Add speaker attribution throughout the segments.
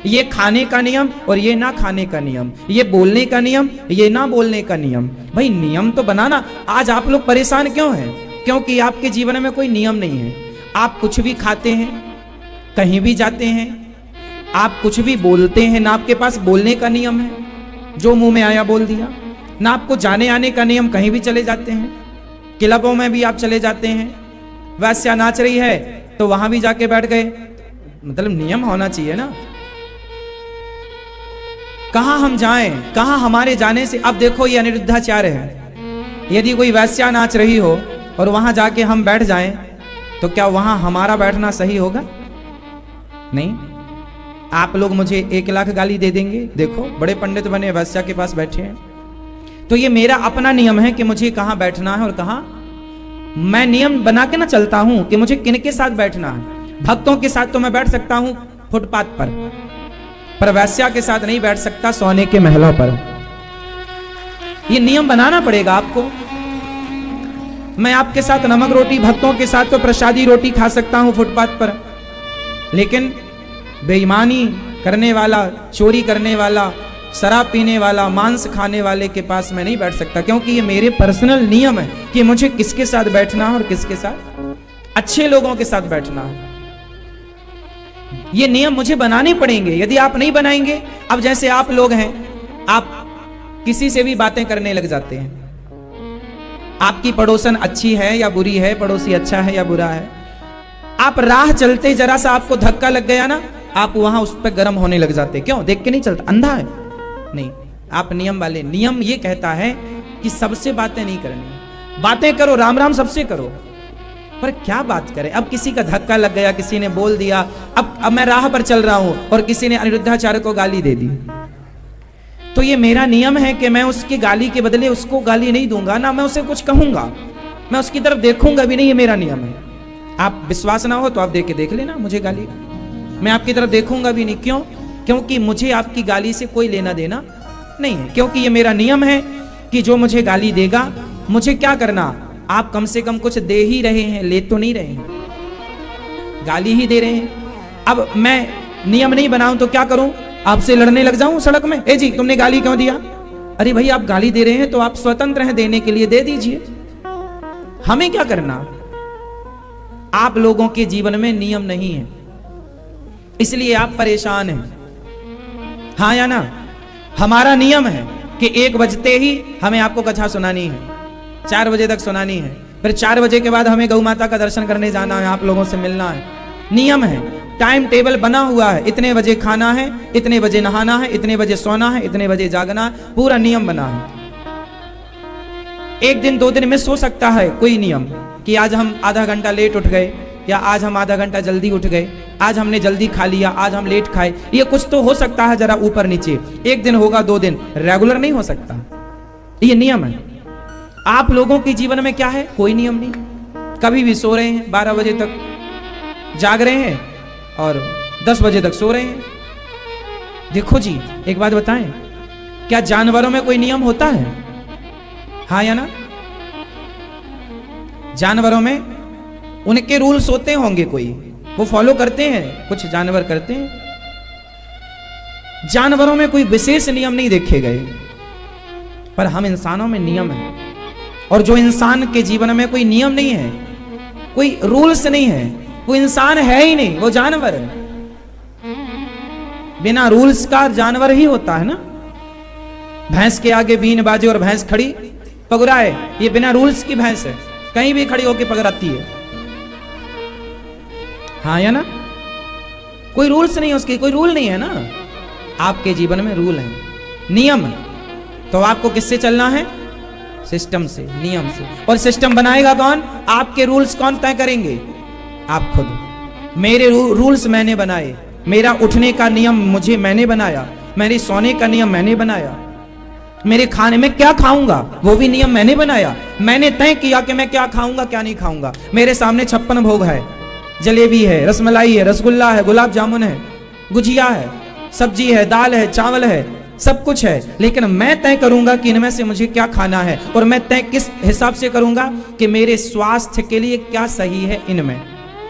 Speaker 1: ये खाने का नियम और ये ना खाने का नियम, ये बोलने का नियम, ये ना बोलने का नियम। भाई नियम तो बनाना। आज आप लोग परेशान क्यों हैं? क्योंकि आपके जीवन में कोई नियम नहीं है। आप कुछ भी खाते हैं, कहीं भी जाते हैं, आप कुछ भी बोलते हैं, ना आपके पास बोलने का नियम है, जो मुंह में आया बोल दिया, ना आपको जाने आने का नियम, कहीं भी चले जाते हैं, क्लबों में भी आप चले जाते हैं, वैश्या नाच रही है तो वहां भी जाके बैठ गए। मतलब नियम होना चाहिए ना। कहां हम जाएं, कहां हमारे जाने से। अब देखो ये अनिरुद्धाचार्य है, यदि कोई वैश्या नाच रही हो और वहां जाके हम बैठ जाएं तो क्या वहां हमारा बैठना सही होगा? नहीं। आप लोग मुझे 1 लाख गाली दे देंगे, देखो बड़े पंडित बने वैश्या के पास बैठे हैं। तो ये मेरा अपना नियम है कि मुझे कहां बैठना है और कहां। मैं नियम बना के ना चलता हूं कि मुझे किनके साथ बैठना है। भक्तों के साथ तो मैं बैठ सकता हूं फुटपाथ पर वैश्या के साथ नहीं बैठ सकता सोने के महलों पर। ये नियम बनाना पड़ेगा आपको। मैं आपके साथ नमक रोटी, भक्तों के साथ तो प्रसादी रोटी खा सकता हूं फुटपाथ पर, लेकिन बेईमानी करने वाला, चोरी करने वाला, शराब पीने वाला, मांस खाने वाले के पास मैं नहीं बैठ सकता, क्योंकि ये मेरे पर्सनल नियम है कि मुझे किसके साथ बैठना है और किसके साथ, अच्छे लोगों के साथ बैठना है। ये नियम मुझे बनाने पड़ेंगे। यदि आप नहीं बनाएंगे, अब जैसे आप लोग हैं, आप किसी से भी बातें करने लग जाते हैं। आपकी पड़ोसन अच्छी है या बुरी है, पड़ोसी अच्छा है या बुरा है, आप राह चलते जरा सा आपको धक्का लग गया ना, आप वहां उस पर गर्म होने लग जाते। क्यों? देख के नहीं चलता, अंधा है? नहीं, आप नियम वाले। नियम ये कहता है कि सबसे बातें नहीं करनी, बातें करो, राम राम सबसे करो, पर क्या बात करें। अब किसी का धक्का लग गया, किसी ने बोल दिया, अब मैं राह पर चल रहा हूं और किसी ने अनिरुद्धाचार्य को गाली दे दी, तो ये मेरा नियम है कि मैं उसकी गाली के बदले उसको गाली नहीं दूंगा, ना मैं उसे कुछ कहूंगा, मैं उसकी तरफ देखूंगा भी नहीं। ये मेरा नियम है। आप विश्वास ना हो तो आप देख लेना मुझे गाली, मैं आपकी तरफ देखूंगा भी नहीं। क्यों? क्योंकि मुझे आपकी गाली से कोई लेना देना नहीं है, क्योंकि ये मेरा नियम है कि जो मुझे गाली देगा, मुझे क्या करना, आप कम से कम कुछ दे ही रहे हैं, ले तो नहीं रहे हैं, गाली ही दे रहे हैं। अब मैं नियम नहीं बनाऊं तो क्या करूं? आपसे लड़ने लग जाऊं सड़क में, ए जी तुमने गाली क्यों दिया? अरे भाई आप गाली दे रहे हैं तो आप स्वतंत्र हैं, देने के लिए दे दीजिए, हमें क्या करना। आप लोगों के जीवन में नियम नहीं है, इसलिए आप परेशान हैं, हाँ या ना? हमारा नियम है कि 1 बजते ही हमें आपको कथा सुनानी है, 4 बजे तक सुनानी है, फिर 4 बजे के बाद हमें गौ माता का दर्शन करने जाना है, आप लोगों से मिलना है। नियम है, टाइम टेबल बना हुआ है, इतने बजे खाना है, इतने बजे नहाना है, इतने बजे सोना है, इतने बजे जागना है, पूरा नियम बना है। 1 दिन 2 दिन में सो सकता है कोई नियम कि आज हम आधा घंटा लेट उठ गए, या आज हम आधा घंटा जल्दी उठ गए, आज हमने जल्दी खा लिया, आज हम लेट खाए, ये कुछ तो हो सकता है जरा ऊपर नीचे। 1 दिन होगा, 2 दिन, रेगुलर नहीं हो सकता। ये नियम है। आप लोगों के जीवन में क्या है? कोई नियम नहीं। कभी भी सो रहे हैं, 12 बजे तक जाग रहे हैं और 10 बजे तक सो रहे हैं। देखो जी, एक बात बताएं, क्या जानवरों में कोई नियम होता है? हाँ या ना? जानवरों में उनके रूल्स होते होंगे, कोई वो फॉलो करते हैं, कुछ जानवर करते हैं। जानवरों में कोई विशेष नियम नहीं देखे गए, पर हम इंसानों में नियम है। और जो इंसान के जीवन में कोई नियम नहीं है, कोई रूल्स नहीं है, वो इंसान है ही नहीं, वो जानवर है। बिना रूल्स का जानवर ही होता है ना। भैंस के आगे बीन बाजे और भैंस खड़ी पगुराए, ये बिना रूल्स की भैंस है, कहीं भी खड़ी होकर पगराती है, हाँ या ना? कोई रूल्स नहीं है उसके, कोई रूल नहीं है ना। आपके जीवन में रूल है, नियम है, तो आपको किससे चलना है? सिस्टम से, नियम से। और सिस्टम बनाएगा कौन? आपके रूल्स कौन तय करेंगे? आप खुद। मेरे रूल्स मैंने बनाए, मेरा उठने का नियम मैंने बनाया, मेरे सोने का नियम मैंने बनाया, मेरे खाने में क्या खाऊंगा वो भी नियम मैंने बनाया। मैंने तय किया कि मैं क्या खाऊंगा क्या नहीं खाऊंगा। मेरे सामने 56 भोग है, जलेबी है, रसमलाई है, रसगुल्ला है, गुलाब जामुन है, गुजिया है, सब्जी है, दाल है, चावल है, सब कुछ है, लेकिन मैं तय करूंगा कि इनमें से मुझे क्या खाना है। और मैं तय किस हिसाब से करूंगा कि मेरे स्वास्थ्य के लिए क्या सही है इनमें।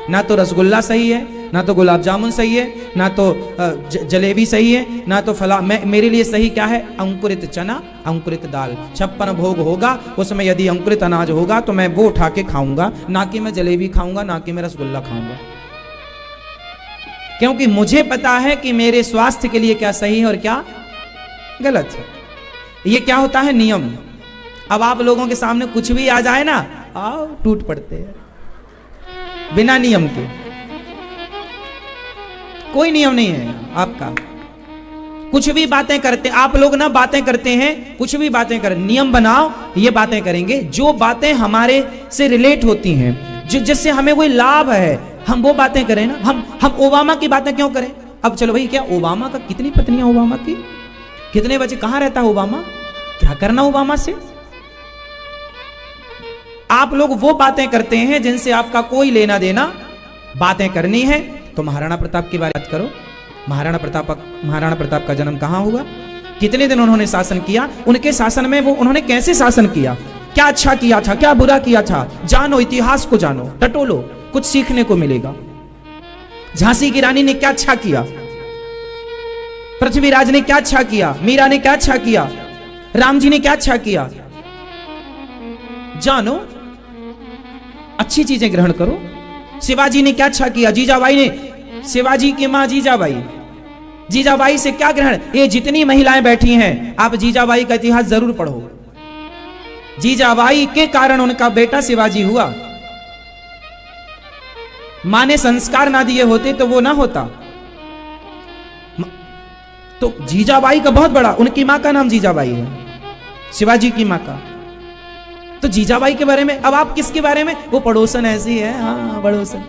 Speaker 1: ना तो रसगुल्ला सही है, ना तो गुलाब जामुन सही है, ना तो जलेबी सही है, ना तो फला। मेरे लिए सही क्या है? अंकुरित चना, अंकुरित दाल। 56 भोग होगा, उसमें यदि अंकुरित अनाज होगा तो मैं वो उठा के खाऊंगा, ना कि मैं जलेबी खाऊंगा, ना कि मैं रसगुल्ला खाऊंगा। क्योंकि मुझे पता है कि मेरे स्वास्थ्य के लिए क्या सही है और क्या गलत है। ये क्या होता है? नियम। अब आप लोगों के सामने कुछ भी आ जाए ना, आओ टूट पड़ते हैं बिना नियम के। कोई नियम नहीं है आपका। कुछ भी बातें करते आप लोग ना, बातें करते हैं, कुछ भी बातें कर, नियम बनाओ, ये बातें करेंगे जो बातें हमारे से रिलेट होती हैं, जिससे हमें कोई लाभ है, हम वो बातें करें ना। हम ओबामा की बातें क्यों करें? अब चलो भाई, क्या ओबामा का कितनी पत्नियां, ओबामा की कितने बच्चे, कहां रहता है ओबामा, क्या करना ओबामा से? आप लोग वो बातें करते हैं जिनसे आपका कोई लेना देना। बातें करनी है तो महाराणा प्रताप की बात करो। महाराणा प्रताप का जन्म कहां हुआ, कितने दिन उन्होंने शासन किया, उनके शासन में वो उन्होंने कैसे शासन किया, क्या अच्छा किया था, क्या बुरा किया था, जानो, इतिहास को जानो, टटोलो, कुछ सीखने को मिलेगा। झांसी की रानी ने क्या अच्छा किया, पृथ्वीराज ने क्या अच्छा किया, मीरा ने क्या अच्छा किया, राम जी ने क्या अच्छा किया, जानो, अच्छी चीजें ग्रहण करो। शिवाजी ने क्या अच्छा किया, जीजाबाई ने, शिवाजी की मां जीजाबाई, जीजाबाई से क्या ग्रहण। ये जितनी महिलाएं बैठी हैं, आप जीजाबाई का इतिहास जरूर पढ़ो। जीजाबाई के कारण उनका बेटा शिवाजी हुआ। मां ने संस्कार ना दिए होते तो वो ना होता। तो जीजाबाई का बहुत बड़ा, उनकी मां का नाम जीजाबाई है, शिवाजी की मां का। तो जीजाबाई के बारे में, अब आप किसके बारे में, वो पड़ोसन ऐसी है, हाँ पड़ोसन,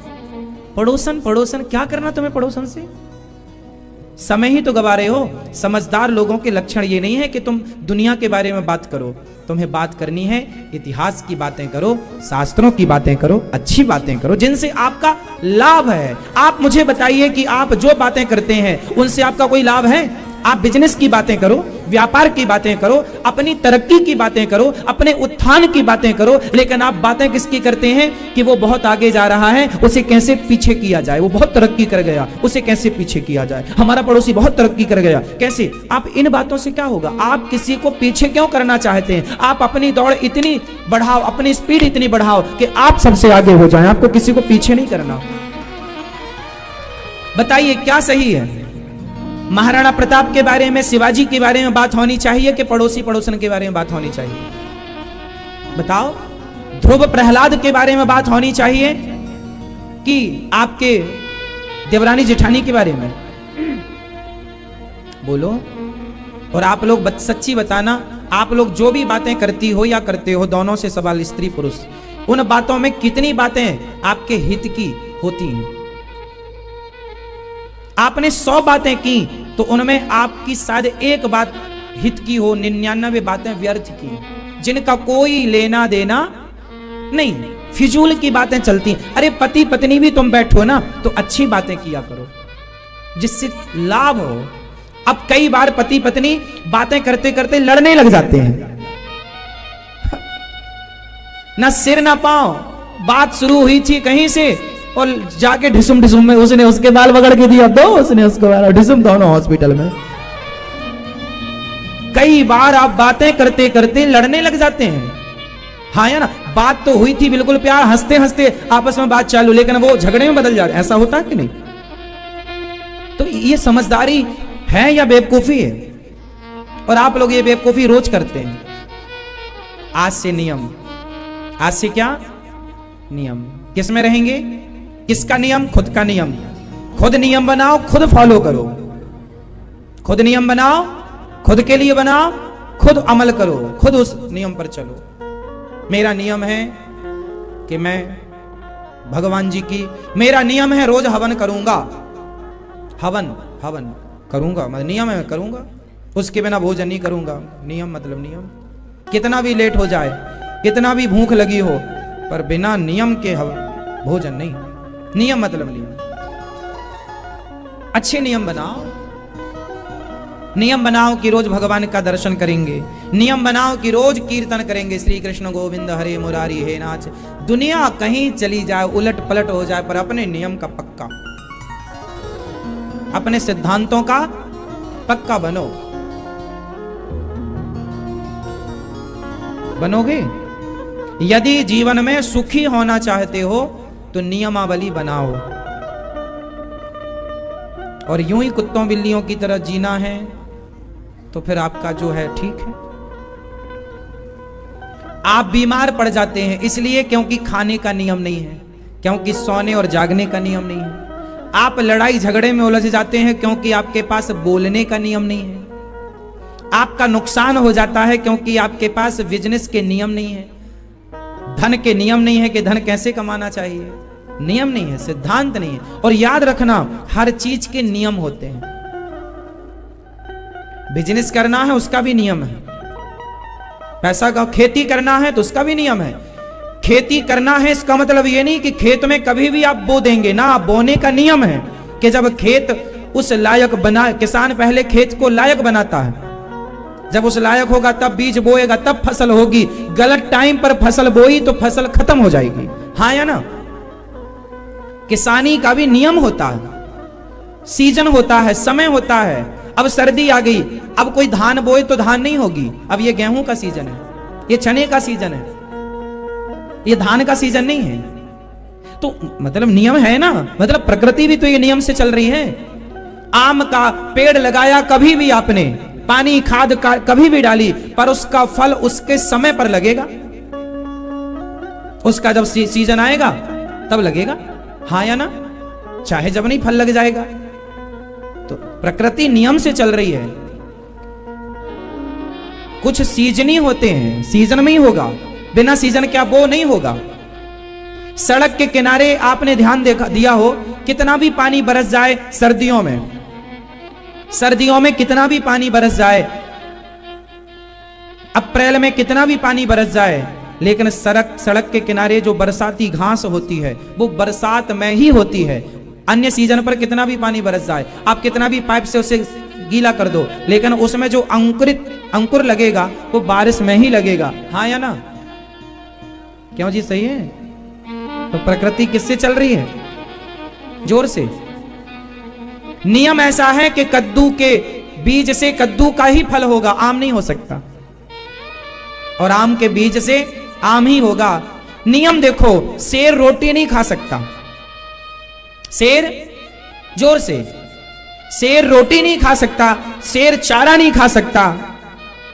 Speaker 1: पड़ोसन पड़ोसन, क्या करना तुम्हें पड़ोसन से? समय ही तो गवा रहे हो। समझदार लोगों के लक्षण ये नहीं है कि तुम दुनिया के बारे में बात करो, तुम्हें बात करनी है इतिहास की बातें करो, शास्त्रों की बातें करो, अच्छी बातें करो जिनसे आपका लाभ है। आप मुझे बताइए कि आप जो बातें करते हैं उनसे आपका कोई लाभ है? आप बिजनेस की बातें करो, व्यापार की बातें करो, अपनी तरक्की की बातें करो, अपने उत्थान की बातें करो, लेकिन आप बातें किसकी करते हैं कि वो बहुत आगे जा रहा है, उसे कैसे पीछे किया जाए, वो बहुत तरक्की कर गया, उसे कैसे पीछे किया जाए, हमारा पड़ोसी बहुत तरक्की कर गया, कैसे। आप इन बातों से क्या होगा? आप किसी को पीछे क्यों करना चाहते हैं? आप अपनी दौड़ इतनी बढ़ाओ, अपनी स्पीड इतनी बढ़ाओ कि आप सबसे आगे हो जाएं, आपको किसी को पीछे नहीं करना। बताइए क्या सही है? महाराणा प्रताप के बारे में, शिवाजी के बारे में बात होनी चाहिए कि पड़ोसी पड़ोसन के बारे में बात होनी चाहिए? बताओ। ध्रुव प्रहलाद के बारे में बात होनी चाहिए कि आपके देवरानी जेठानी के बारे में? बोलो। और आप लोग सच्ची बताना, आप लोग जो भी बातें करती हो या करते हो, दोनों से सवाल, स्त्री पुरुष, उन बातों में कितनी बातें आपके हित की होती हैं? आपने 100 बातें की तो उनमें आपकी शायद एक बात हित की हो, 99 बातें व्यर्थ की, जिनका कोई लेना देना नहीं, फिजूल की बातें चलती। अरे पति पत्नी भी तुम बैठो ना तो अच्छी बातें किया करो जिससे लाभ हो। अब कई बार पति पत्नी बातें करते करते लड़ने लग जाते हैं, ना सिर ना पांव, बात शुरू हुई थी कहीं से और जाके ढिसुम ढिसुम में उसने उसके बाल बगड़ के दिया, दो उसने उसको बाल ढिसुम, दोनों हॉस्पिटल में। कई बार आप बातें करते करते लड़ने लग जाते हैं। हाँ या ना, बात तो हुई थी बिल्कुल प्यार, हंसते हंसते आपस में बात चालू, लेकिन वो झगड़े में बदल जाते। ऐसा होता है कि नहीं? तो ये समझदारी है या बेवकूफी है? और आप लोग ये बेवकूफी रोज करते हैं। आज से नियम, आज से क्या नियम? किस में रहेंगे? किसका नियम? खुद का नियम। खुद नियम बनाओ, खुद फॉलो करो। खुद नियम बनाओ, खुद के लिए बनाओ, खुद अमल करो, खुद उस नियम पर चलो। मेरा नियम है कि मैं भगवान जी की, मेरा नियम है रोज हवन करूंगा, हवन हवन करूंगा, मैं नियम है करूंगा, उसके बिना भोजन नहीं करूंगा। नियम मतलब नियम। कितना भी लेट हो जाए, कितना भी भूख लगी हो, पर बिना नियम के भोजन नहीं। नियम मतलब नियम। अच्छे नियम बनाओ। नियम बनाओ कि रोज भगवान का दर्शन करेंगे, नियम बनाओ कि रोज कीर्तन करेंगे, श्री कृष्ण गोविंद हरे मुरारी हे नाथ। दुनिया कहीं चली जाए, उलट पलट हो जाए, पर अपने नियम का पक्का। अपने सिद्धांतों का पक्का बनो। बनोगे? यदि जीवन में सुखी होना चाहते हो तो नियमावली बनाओ, और यूं ही कुत्तों बिल्लियों की तरह जीना है तो फिर आपका जो है ठीक है। आप बीमार पड़ जाते हैं इसलिए क्योंकि खाने का नियम नहीं है, क्योंकि सोने और जागने का नियम नहीं है। आप लड़ाई झगड़े में उलझ जाते हैं क्योंकि आपके पास बोलने का नियम नहीं है। आपका नुकसान हो जाता है क्योंकि आपके पास बिजनेस के नियम नहीं है, धन के नियम नहीं है कि धन कैसे कमाना चाहिए, नियम नहीं है, सिद्धांत नहीं है। और याद रखना, हर चीज के नियम होते हैं। बिजनेस करना है उसका भी नियम है, पैसा का खेती करना है तो उसका भी नियम है। खेती करना है इसका मतलब ये नहीं कि खेत में कभी भी आप बो देंगे ना, बोने का नियम है कि जब खेत उस लायक बना, किसान पहले खेत को लायक बनाता है, जब उस लायक होगा तब बीज बोएगा, तब फसल होगी। गलत टाइम पर फसल बोई तो फसल खत्म हो जाएगी, हाँ या ना? किसानी का भी नियम होता है, सीजन होता है, समय होता है। अब सर्दी आ गई, अब कोई धान बोए तो धान नहीं होगी, अब ये गेहूं का सीजन है, ये चने का सीजन है, ये धान का सीजन नहीं है। तो मतलब नियम है ना, मतलब प्रकृति भी तो ये नियम से चल रही है। आम का पेड़ लगाया कभी भी आपने, पानी खाद का कभी भी डाली, पर उसका फल उसके समय पर लगेगा, उसका जब सीजन आएगा तब लगेगा, हाँ या ना? चाहे जब नहीं फल लग जाएगा। तो प्रकृति नियम से चल रही है। कुछ सीजनी होते हैं, सीजन में ही होगा, बिना सीजन क्या वो नहीं होगा। सड़क के किनारे आपने ध्यान दिया हो, कितना भी पानी बरस जाए सर्दियों में कितना भी पानी बरस जाए, अप्रैल में कितना भी पानी बरस जाए, लेकिन सड़क के किनारे जो बरसाती घास होती है वो बरसात में ही होती है। अन्य सीजन पर कितना भी पानी बरस जाए, आप कितना भी पाइप से उसे गीला कर दो, लेकिन उसमें जो अंकुर लगेगा वो बारिश में ही लगेगा, हाँ या ना? क्यों जी, सही है? तो प्रकृति किससे चल रही है? जोर से। नियम ऐसा है कि कद्दू के बीज से कद्दू का ही फल होगा, आम नहीं हो सकता, और आम के बीज से आम ही होगा। नियम देखो, शेर रोटी नहीं खा सकता, शेर, जोर से, शेर रोटी नहीं खा सकता, शेर चारा नहीं खा सकता,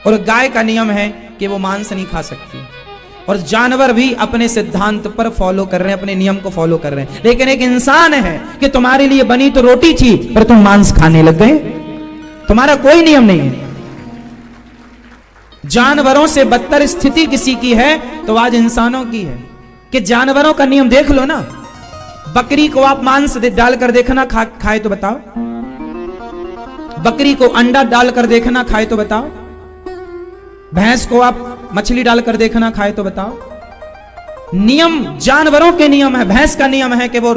Speaker 1: और गाय का नियम है कि वो मांस नहीं खा सकती। और जानवर भी अपने सिद्धांत पर फॉलो कर रहे हैं, अपने नियम को फॉलो कर रहे हैं। लेकिन एक इंसान है कि तुम्हारे लिए बनी तो रोटी थी पर तुम मांस खाने लग गए, तुम्हारा कोई नियम नहीं है। जानवरों से बदतर स्थिति किसी की है तो आज इंसानों की है कि जानवरों का नियम देख लो ना। बकरी को आप मांस डालकर देखना खाए तो बताओ, बकरी को अंडा डालकर देखना खाए तो बताओ, भैंस को आप मछली डालकर देखना खाए तो बताओ। नियम जानवरों के नियम है। भैंस का नियम है कि वो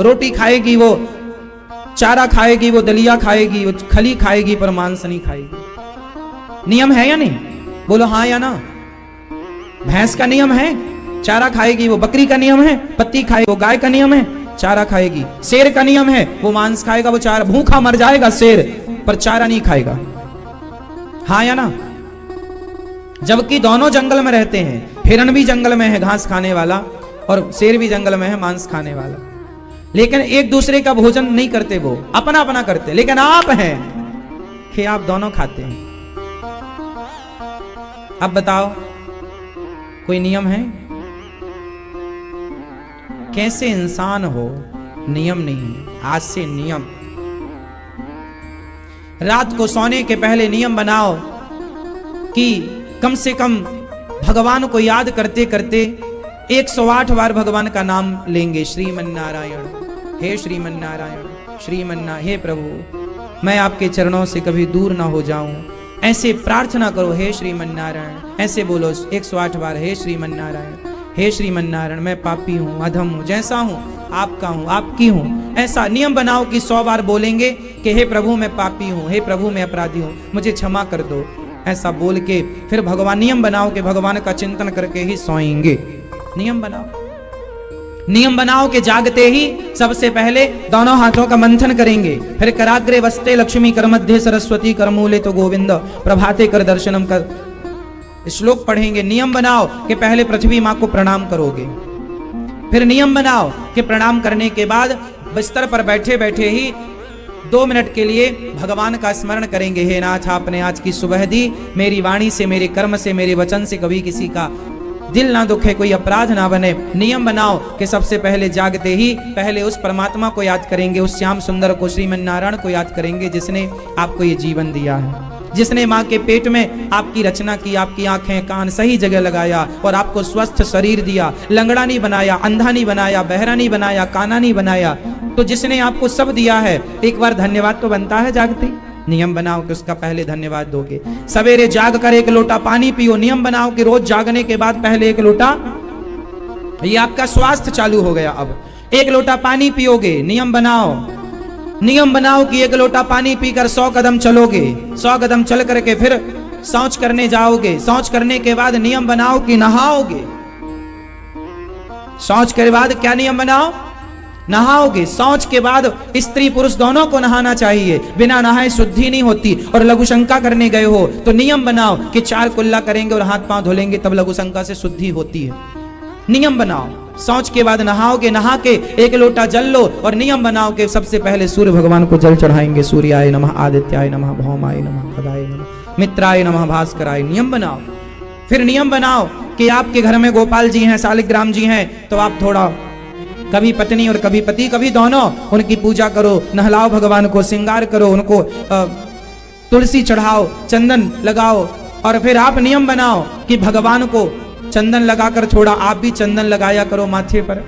Speaker 1: रोटी खाएगी, वो चारा खाएगी, वो दलिया खाएगी, वो खली खाएगी, पर मांस नहीं खाएगी। नियम है या नहीं? बोलो हाँ या ना। भैंस का नियम है, चारा खाएगी, वो बकरी का नियम है, पत्ती खाएगी, वो गाय का नियम है, चारा खाएगी। शेर का नियम है, वो मांस खाएगा, वो चारा, भूखा मर जाएगा शेर, पर चारा नहीं खाएगा, हाँ या ना। जबकि दोनों जंगल में रहते हैं, हिरण भी जंगल में है घास खाने वाला, और शेर भी जंगल में है मांस खाने वाला, लेकिन एक दूसरे का भोजन नहीं करते, वो अपना अपना करते। लेकिन आप हैं कि आप दोनों खाते हैं। अब बताओ, कोई नियम है? कैसे इंसान हो, नियम नहीं है। आज से नियम, रात को सोने के पहले नियम बनाओ कि कम से कम भगवान को याद करते करते 108 बार भगवान का नाम लेंगे। श्रीमन्नारायण, हे श्रीमन्नारायण, श्रीमन्नारायण, हे प्रभु मैं आपके चरणों से कभी दूर ना हो जाऊं, ऐसे प्रार्थना करो। हे श्रीमन्नारायण, ऐसे बोलो 108 बार, हे श्रीमन्नारायण, हे श्रीमन्नारायण, मैं पापी हूँ, अधम हूँ, जैसा हूँ आपका हूँ, आपकी हूँ। ऐसा नियम बनाओ कि 100 बार बोलेंगे कि हे प्रभु मैं पापी हूँ, हे प्रभु मैं अपराधी हूँ, मुझे क्षमा कर दो। ऐसा बोल के फिर भगवान, नियम बनाओ कि भगवान का चिंतन करके ही सोएंगे। नियम बनाओ। नियम बनाओ कि जागते ही सबसे पहले दोनों हाथों का मंथन करेंगे, फिर कराग्रे वस्ते लक्ष्मी, कर मध्य सरस्वती, कर मूले तो गोविंद, प्रभाते कर दर्शनम कर श्लोक पढ़ेंगे। नियम बनाओ कि पहले पृथ्वी माँ को प्रणाम करोगे, फिर नियम बनाओ कि प्रणाम करने के बाद बिस्तर पर बैठे बैठे ही 2 मिनट के लिए भगवान का स्मरण करेंगे। हे नाथ, आपने आज की सुबह दी, मेरी वाणी से, मेरे कर्म से, मेरे वचन से कभी किसी का दिल ना दुखे, कोई अपराध ना बने। नियम बनाओ कि सबसे पहले जागते ही पहले उस परमात्मा को याद करेंगे, उस श्याम सुंदर को, श्रीमन नारायण को याद करेंगे जिसने आपको ये जीवन दिया है, जिसने माँ के पेट में आपकी रचना की, आपकी आंखें कान सही जगह लगाया और आपको स्वस्थ शरीर दिया, लंगड़ा नहीं बनाया, अंधा नहीं बनाया, बहरा नहीं बनाया, काना नहीं बनाया। तो जिसने आपको सब दिया है, एक बार धन्यवाद तो बनता है जागते। नियम बनाओ कि उसका पहले धन्यवाद दोगे। सवेरे जाग कर 1 लोटा पानी पियो। नियम बनाओ कि रोज जागने के बाद पहले 1 लोटा, ये आपका स्वास्थ्य चालू हो गया। अब 1 लोटा पानी पियोगे। नियम बनाओ, नियम बनाओ कि 1 लोटा पानी पीकर 100 कदम चलोगे। 100 कदम चल करके फिर शौच करने जाओगे। शौच करने के बाद नियम बनाओ कि नहाओगे। शौच के बाद क्या नियम बनाओ? नहाओगे। शौच के बाद स्त्री पुरुष दोनों को नहाना चाहिए, बिना नहाए शुद्धि नहीं होती। और लघु शंका करने गए हो तो नियम बनाओ कि 4 कुल्ला करेंगे और हाथ पांव धोलेंगे, तब लघु शंका से शुद्धि होती है। नियम बनाओ। शौच के बाद नहाओगे, नहा के 1 लोटा जल लो और नियम बनाओ कि सबसे पहले सूर्य भगवान को जल चढ़ाएंगे। सूर्याय नमः, आदित्याय नमः, भौमाय नमः, खगाय नमः, मित्राय नमः, भास्कराय। नियम बनाओ। फिर नियम बनाओ कि आपके घर में गोपाल जी हैं, शालिग्राम जी हैं, तो आप थोड़ा कभी पत्नी और कभी पति, कभी दोनों, उनकी पूजा करो, नहलाओ भगवान को, श्रृंगार करो, उनको तुलसी चढ़ाओ, चंदन लगाओ। और फिर आप नियम बनाओ कि भगवान को चंदन लगाकर थोड़ा आप भी चंदन लगाया करो माथे पर।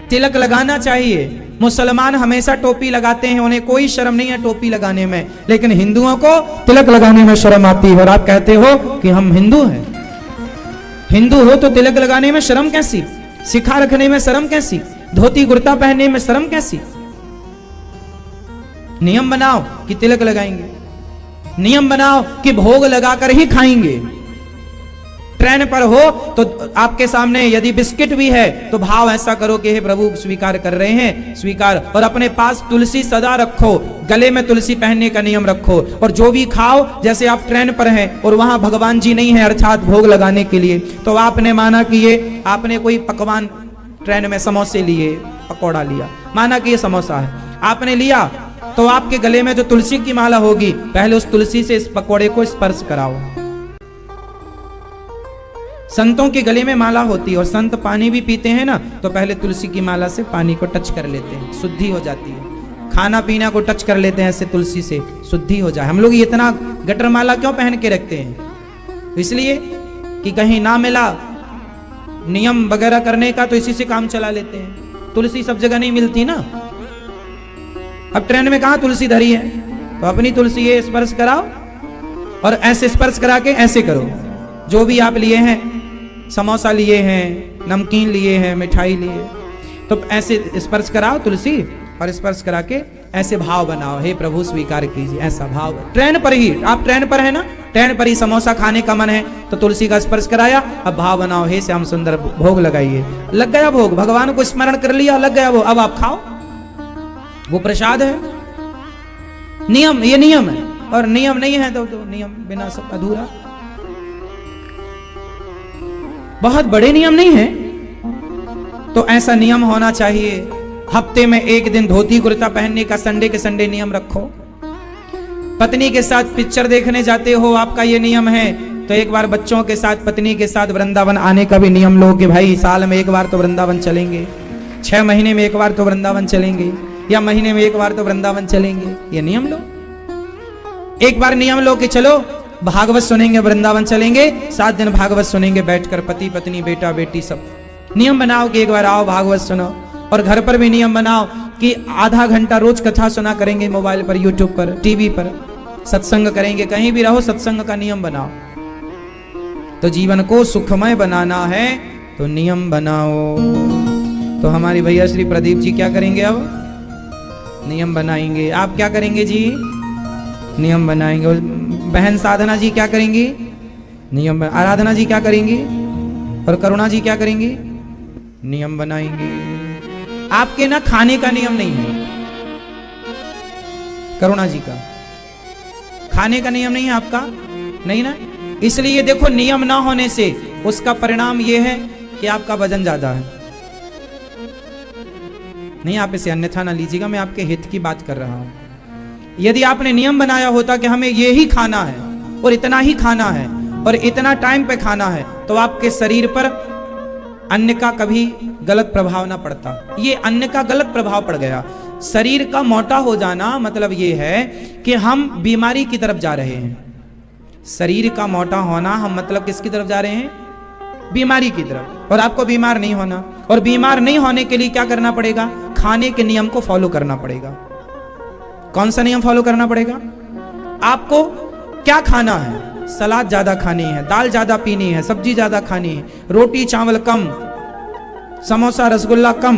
Speaker 1: तिलक लगाना चाहिए। मुसलमान हमेशा टोपी लगाते हैं, उन्हें कोई शर्म नहीं है टोपी लगाने में, लेकिन हिंदुओं को तिलक लगाने में शर्म आती है। और आप कहते हो कि हम हिंदू हैं। हिंदू हो तो तिलक लगाने में शर्म कैसी? शिखा रखने में शर्म कैसी? धोती कुर्ता पहनने में शर्म कैसी? नियम बनाओ कि तिलक लगाएंगे। नियम बनाओ कि भोग लगाकर ही खाएंगे। ट्रेन पर हो तो आपके सामने यदि बिस्किट भी है तो भाव ऐसा करो कि हे प्रभु स्वीकार कर रहे हैं, स्वीकार। और अपने पास तुलसी सदा रखो, गले में तुलसी पहनने का नियम रखो। और जो भी खाओ, जैसे आप ट्रेन पर हैं और वहां भगवान जी नहीं है अर्थात भोग लगाने के लिए, तो आपने माना कि ये आपने कोई पकवान ट्रेन में समोसे लिए, पकौड़ा लिया, माना कि ये समोसा है, आपने लिया, तो आपके गले में जो तुलसी की माला होगी, पहले उस तुलसी से इस पकौड़े को स्पर्श कराओ। संतों के गले में माला होती है और संत पानी भी पीते हैं ना, तो पहले तुलसी की माला से पानी को टच कर लेते हैं, शुद्धि हो जाती है। खाना पीना को टच कर लेते हैं ऐसे तुलसी से, शुद्धि हो जाए। हम लोग इतना गटर माला क्यों पहन के रखते हैं? इसलिए कि कहीं ना मिला नियम वगैरह करने का तो इसी से काम चला लेते हैं। तुलसी सब जगह नहीं मिलती ना। अब ट्रेन में कहाँ तुलसी धरी है, तो अपनी तुलसी ये स्पर्श कराओ और ऐसे स्पर्श करा के ऐसे करो। जो भी आप लिए हैं, समोसा लिए हैं, नमकीन लिए हैं, मिठाई लिए, तो ऐसे स्पर्श कराओ तुलसी और स्पर्श करा के ऐसे भाव बनाओ, हे प्रभु स्वीकार कीजिए, ऐसा भाव। ट्रेन पर ही, आप ट्रेन पर है ना, ट्रेन पर ही समोसा खाने का मन है तो तुलसी का स्पर्श कराया, अब भाव बनाओ, हे श्याम सुंदर भोग लगाइए। लग गया भोग, भगवान को स्मरण कर लिया, लग गया वो, अब आप खाओ, वो प्रसाद है। नियम, ये नियम है। और नियम नहीं है तो नियम बिना सब अधूरा। बहुत बड़े नियम नहीं है तो ऐसा नियम होना चाहिए। हफ्ते में 1 दिन धोती कुर्ता पहनने का संडे के संडे नियम रखो। पत्नी के साथ पिक्चर देखने जाते हो, आपका ये नियम है, तो एक बार बच्चों के साथ, पत्नी के साथ वृंदावन आने का भी नियम लो कि भाई साल में 1 बार तो वृंदावन चलेंगे, 6 महीने में 1 बार तो वृंदावन चलेंगे, या महीने में 1 बार तो वृंदावन चलेंगे। ये नियम लो। एक बार नियम लो कि चलो भागवत सुनेंगे, वृंदावन चलेंगे, 7 दिन भागवत सुनेंगे बैठकर, पति पत्नी बेटा बेटी सब। नियम बनाओ कि एक बार आओ भागवत सुनो। और घर पर भी नियम बनाओ कि आधा घंटा रोज कथा सुना करेंगे, मोबाइल पर, यूट्यूब पर, टीवी पर सत्संग करेंगे। कहीं भी रहो सत्संग का नियम बनाओ। तो जीवन को सुखमय बनाना है तो नियम बनाओ। तो हमारी भैया श्री प्रदीप जी क्या करेंगे? अब नियम बनाएंगे। आप क्या करेंगे जी? नियम बनाएंगे। और बहन साधना जी क्या करेंगी? नियम। आराधना जी क्या करेंगी? और करुणा जी क्या करेंगी? नियम बनाएंगे। आपके ना खाने का नियम नहीं है, करुणा जी का खाने का नियम नहीं है आपका, नहीं ना। इसलिए देखो नियम ना होने से उसका परिणाम यह है कि आपका वजन ज्यादा है। नहीं, आप इसे अन्यथा ना लीजिएगा, मैं आपके हित की बात कर रहा हूं। यदि आपने नियम बनाया होता कि हमें ये ही खाना है और इतना ही खाना है और इतना टाइम पे खाना है, तो आपके शरीर पर अन्न का कभी गलत प्रभाव ना पड़ता। ये अन्न का गलत प्रभाव पड़ गया। शरीर का मोटा हो जाना मतलब ये है कि हम बीमारी की तरफ जा रहे हैं। शरीर का मोटा होना हम मतलब किसकी तरफ जा रहे हैं? बीमारी की तरफ। और आपको बीमार नहीं होना, और बीमार नहीं होने के लिए क्या करना पड़ेगा? खाने के नियम को फॉलो करना पड़ेगा। कौन सा नियम फॉलो करना पड़ेगा? आपको क्या खाना है? सलाद ज्यादा खानी है, दाल ज्यादा पीनी है, सब्जी ज्यादा खानी है, रोटी चावल कम, समोसा रसगुल्ला कम।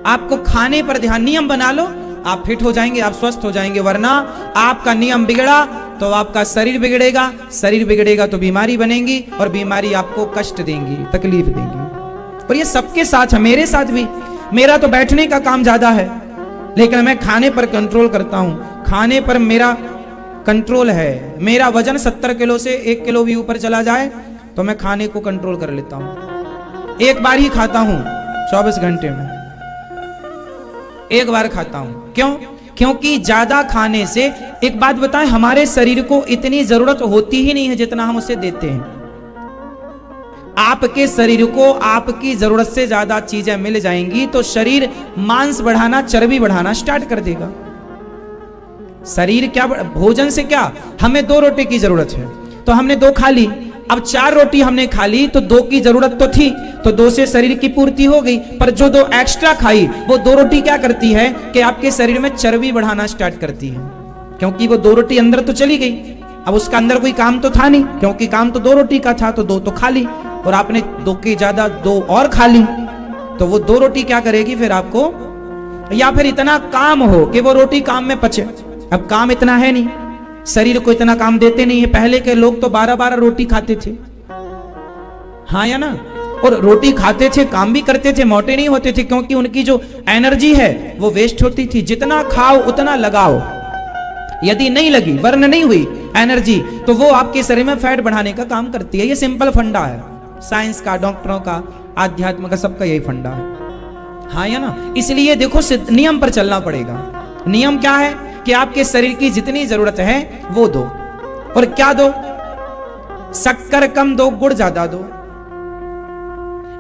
Speaker 1: आपको खाने पर ध्यान, नियम बना लो, आप फिट हो जाएंगे, आप स्वस्थ हो जाएंगे। वरना आपका नियम बिगड़ा तो आपका शरीर बिगड़ेगा, शरीर बिगड़ेगा तो बीमारी बनेगी, और बीमारी आपको कष्ट देंगी, तकलीफ देंगी। और ये सबके साथ है, मेरे साथ भी। मेरा तो बैठने का काम ज्यादा है, लेकिन मैं खाने पर कंट्रोल करता हूं। खाने पर मेरा कंट्रोल है। मेरा वजन 70 किलो से 1 किलो भी ऊपर चला जाए तो मैं खाने को कंट्रोल कर लेता हूं। एक बार ही खाता हूं 24 घंटे में, एक बार खाता हूं। क्यों? क्योंकि ज्यादा खाने से, एक बात बताएं, हमारे शरीर को इतनी जरूरत होती ही नहीं है जितना हम उसे देते हैं। आपके शरीर को आपकी जरूरत से ज्यादा चीजें मिल जाएंगी तो शरीर मांस बढ़ाना, चर्बी बढ़ाना स्टार्ट कर देगा। शरीर क्या, भोजन से क्या, हमें 2 रोटी की जरूरत है तो हमने 2 खा ली। अब 4 रोटी हमने खा ली तो 2 की जरूरत तो थी, तो 2 से शरीर की पूर्ति हो गई। पर जो 2 एक्स्ट्रा खाई, वो 2 रोटी क्या करती है कि आपके शरीर में चर्बी बढ़ाना स्टार्ट करती है। क्योंकि वो 2 रोटी अंदर तो चली गई, अब उसका अंदर कोई काम तो था नहीं, क्योंकि काम तो 2 रोटी का था, तो 2 तो खा ली, और आपने 2 की ज्यादा 2 और खा ली, तो वो 2 रोटी क्या करेगी फिर आपको? या फिर इतना काम हो कि वो रोटी काम में पचे। अब काम इतना है नहीं, शरीर को इतना काम देते नहीं है। पहले के लोग तो 12-12 रोटी खाते थे, हाँ या ना? और रोटी खाते थे, काम भी करते थे, मोटे नहीं होते थे, क्योंकि उनकी जो एनर्जी है वो वेस्ट होती थी। जितना खाओ उतना लगाओ, यदि नहीं लगी, बर्न नहीं हुई एनर्जी, तो वो आपके शरीर में फैट बढ़ाने का काम करती है। ये सिंपल फंडा है साइंस का, डॉक्टरों का, आध्यात्म का, सबका यही फंडा है, हाँ या ना? इसलिए देखो नियम पर चलना पड़ेगा। नियम क्या है कि आपके शरीर की जितनी जरूरत है वो दो। और क्या दो? शक्कर कम दो, गुड़ ज्यादा दो।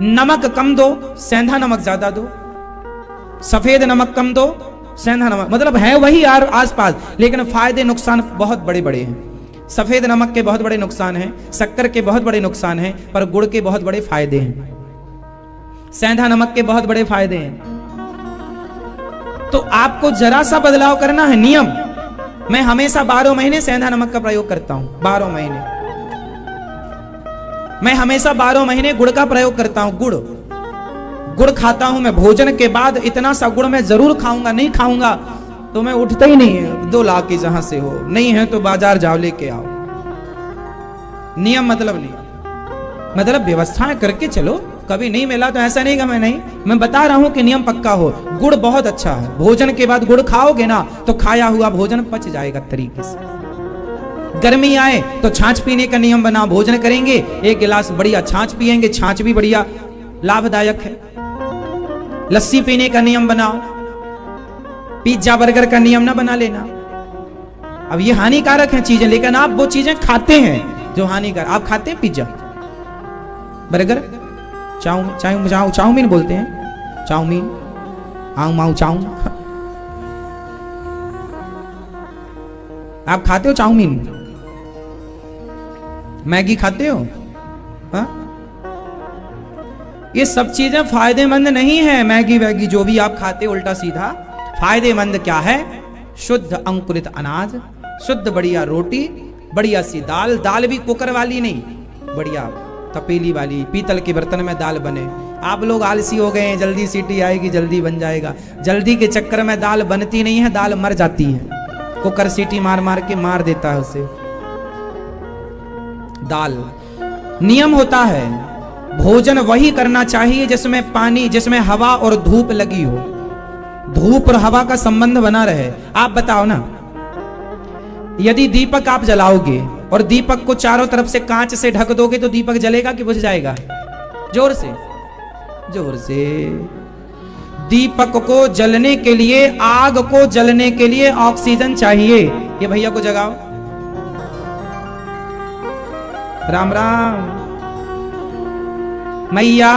Speaker 1: नमक कम दो, सेंधा नमक ज्यादा दो। सफेद नमक कम दो, सेंधा नमक, मतलब है वही आसपास, लेकिन फायदे नुकसान बहुत बड़े बड़े हैं। सफेद नमक के बहुत बड़े नुकसान हैं, शक्कर के बहुत बड़े नुकसान हैं, पर गुड़ के बहुत बड़े फायदे हैं। सेंधा नमक के बहुत बड़े फायदे हैं। तो आपको जरा सा बदलाव करना है, नियम। मैं हमेशा 12 महीने सेंधा नमक का प्रयोग करता हूं, 12 महीने। मैं हमेशा 12 महीने गुड़ का प्रयोग करता हूं। गुड़ खाता हूं मैं। भोजन के बाद इतना सा गुड़ मैं जरूर खाऊंगा, नहीं खाऊंगा तो मैं उठता ही नहीं है। 2 लाख की जहां से हो, नहीं है तो बाजार जाओ लेके आओ। नियम मतलब नियम, मतलब व्यवस्थाएं करके चलो। कभी नहीं मिला तो ऐसा नहीं कि मैं बता रहा हूं कि नियम पक्का हो। गुड़ बहुत अच्छा है, भोजन के बाद गुड़ खाओगे ना तो खाया हुआ भोजन पच जाएगा तरीके से। गर्मी आए तो छाछ पीने का नियम बनाओ। भोजन करेंगे 1 गिलास बढ़िया छाछ पिएंगे, छाछ भी बढ़िया लाभदायक है। लस्सी पीने का नियम बनाओ। पिज्जा बर्गर का नियम ना बना लेना। अब ये हानिकारक है चीजें, लेकिन आप वो चीजें खाते हैं जो हानिकारक। आप खाते हैं पिज्जा बर्गर, चाउमीन बोलते हैं, चाउमीन, आऊ माऊ चाऊ। आप खाते हो चाउमीन? मैगी खाते हो? हा? ये सब चीजें फायदेमंद नहीं है। मैगी वैगी जो भी आप खाते हो उल्टा सीधा। फायदेमंद क्या है? शुद्ध अंकुरित अनाज, शुद्ध बढ़िया रोटी, बढ़िया सी दाल। दाल भी कुकर वाली नहीं, बढ़िया तपेली वाली, पीतल के बर्तन में दाल बने। आप लोग आलसी हो गए हैं, जल्दी सीटी आएगी जल्दी बन जाएगा। जल्दी के चक्कर में दाल बनती नहीं है, दाल मर जाती है। कुकर सीटी मार मार के मार देता है उसे। दाल नियम होता है, भोजन वही करना चाहिए जिसमें पानी, जिसमें हवा और धूप लगी हो, धूप और हवा का संबंध बना रहे। आप बताओ ना, यदि दीपक आप जलाओगे और दीपक को चारों तरफ से कांच से ढक दोगे तो दीपक जलेगा कि बुझ जाएगा? जोर से, जोर से। दीपक को जलने के लिए, आग को जलने के लिए ऑक्सीजन चाहिए। ये भैया को जगाओ। राम राम। मैया,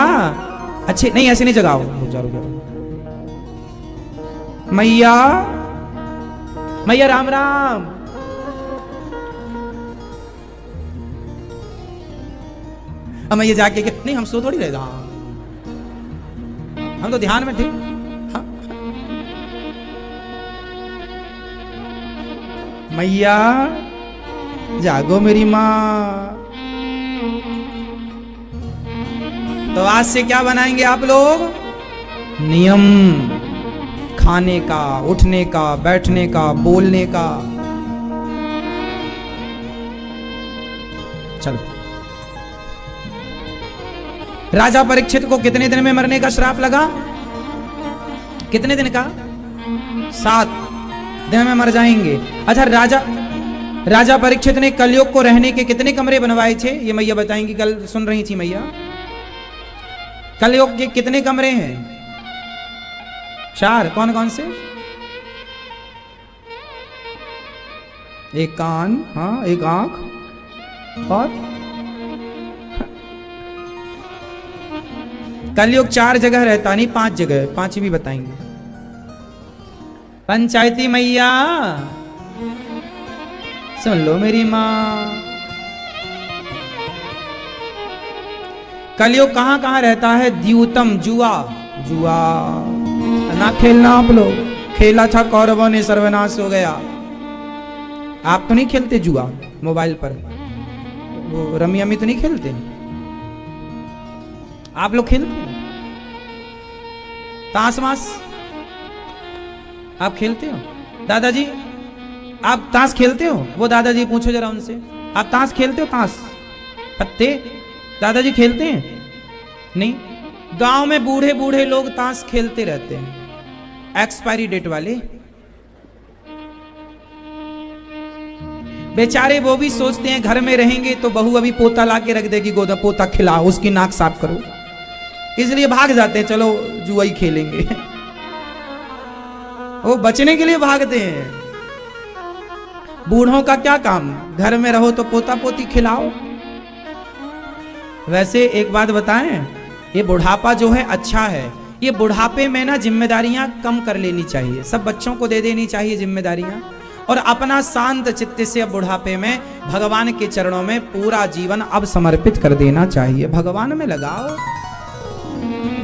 Speaker 1: अच्छे नहीं, ऐसे नहीं जगाओ। मैया, मैया राम राम। अब मैं ये जाके नहीं, हम सो थोड़ी रहेगा, हम तो ध्यान में थे। हाँ। मैया जागो मेरी माँ। तो आज से क्या बनाएंगे आप लोग? नियम, खाने का, उठने का, बैठने का, बोलने का। चलो। राजा परीक्षित को कितने दिन में मरने का श्राप लगा? कितने दिन का? 7 दिन में मर जाएंगे। अच्छा, राजा परीक्षित ने कलयुग को रहने के कितने कमरे बनवाए थे? ये मैया बताएंगी, कल सुन रही थी मैया। कलयुग के कितने कमरे हैं? 4। कौन कौन से? एक कान, हाँ, एक आंख, और कलयुग 4 जगह रहता, नहीं 5 जगह, 5 भी बताएंगे। पंचायती मैया सुन लो मेरी माँ। कलयुग कहां कहां रहता है? द्यूतम, जुआ। जुआ ना खेलना आप लोग, खेला था कौरवों ने, सर्वनाश हो गया। आप तो नहीं खेलते जुआ मोबाइल पर? वो रमी अमी तो नहीं खेलते? आप लोग खेलते हो? ताश मास आप खेलते हो? दादाजी आप ताश खेलते हो? वो दादाजी पूछो जरा उनसे, आप ताश खेलते हो? ताश पत्ते दादाजी खेलते हैं? नहीं। गांव में बूढ़े बूढ़े लोग ताश खेलते रहते हैं, एक्सपायरी डेट वाले। बेचारे वो भी सोचते हैं घर में रहेंगे तो बहू अभी पोता ला के रख देगी, गोदा पोता खिलाओ, उसकी नाक साफ करो, इसलिए भाग जाते हैं, चलो जुआ ही खेलेंगे। वो बचने के लिए भागते हैं। बूढ़ों का क्या काम, घर में रहो तो पोता पोती खिलाओ। वैसे एक बात बताएं, ये बुढ़ापा जो है अच्छा है। ये बुढ़ापे में ना जिम्मेदारियां कम कर लेनी चाहिए, सब बच्चों को दे देनी चाहिए जिम्मेदारियां, और अपना शांत चित्त से अब बुढ़ापे में भगवान के चरणों में पूरा जीवन अब समर्पित कर देना चाहिए। भगवान में लगाओ।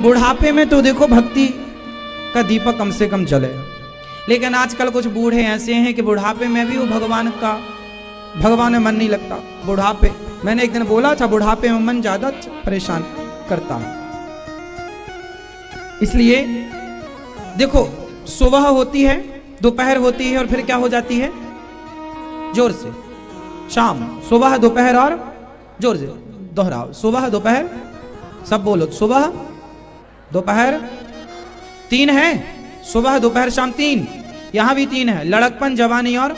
Speaker 1: बुढ़ापे में तो देखो भक्ति का दीपक कम से कम जले। लेकिन आजकल कुछ बूढ़े ऐसे हैं कि बुढ़ापे में भी वो भगवान में मन नहीं लगता। बुढ़ापे, मैंने एक दिन बोला था, बुढ़ापे में मन ज्यादा परेशान करता है। इसलिए देखो, सुबह होती है, दोपहर होती है, और फिर क्या हो जाती है? जोर से, शाम। सुबह, दोपहर और जोर से दोहराओ। सुबह, दोपहर, सब बोलो। सुबह, दोपहर, 3 है। सुबह, दोपहर, शाम, 3। यहां भी 3 है। लड़कपन, जवानी और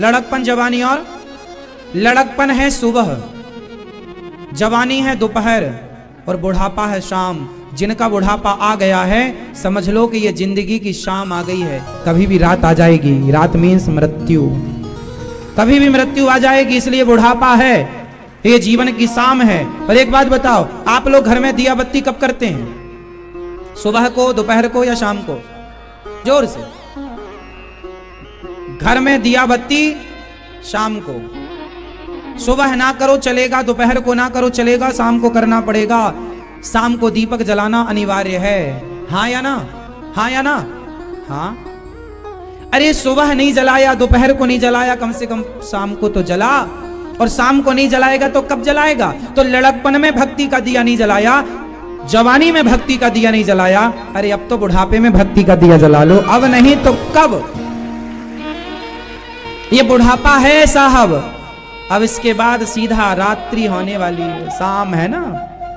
Speaker 1: लड़कपन, जवानी और लड़कपन है सुबह, जवानी है दोपहर, और बुढ़ापा है शाम। जिनका बुढ़ापा आ गया है, समझ लो कि ये जिंदगी की शाम आ गई है। कभी भी रात आ जाएगी। रात मीन्स मृत्यु, कभी भी मृत्यु आ जाएगी। इसलिए बुढ़ापा है, ये जीवन की शाम है। और एक बात बताओ, आप लोग घर में दिया बत्ती कब करते हैं? सुबह को, दोपहर को, या शाम को? जोर से। घर में दिया बत्ती शाम को। सुबह ना करो चलेगा, दोपहर को ना करो चलेगा, शाम को करना पड़ेगा। शाम को दीपक जलाना अनिवार्य है। हाँ या ना? हाँ या ना? हाँ। अरे सुबह नहीं जलाया, दोपहर को नहीं जलाया, कम से कम शाम को तो जला। और शाम को नहीं जलाएगा तो कब जलाएगा? तो लड़कपन में भक्ति का दिया नहीं जलाया, जवानी में भक्ति का दिया नहीं जलाया, अरे अब तो बुढ़ापे में भक्ति का दिया जला लो। अब नहीं तो कब? ये बुढ़ापा है साहब। अब इसके बाद सीधा रात्रि होने वाली है, शाम है ना,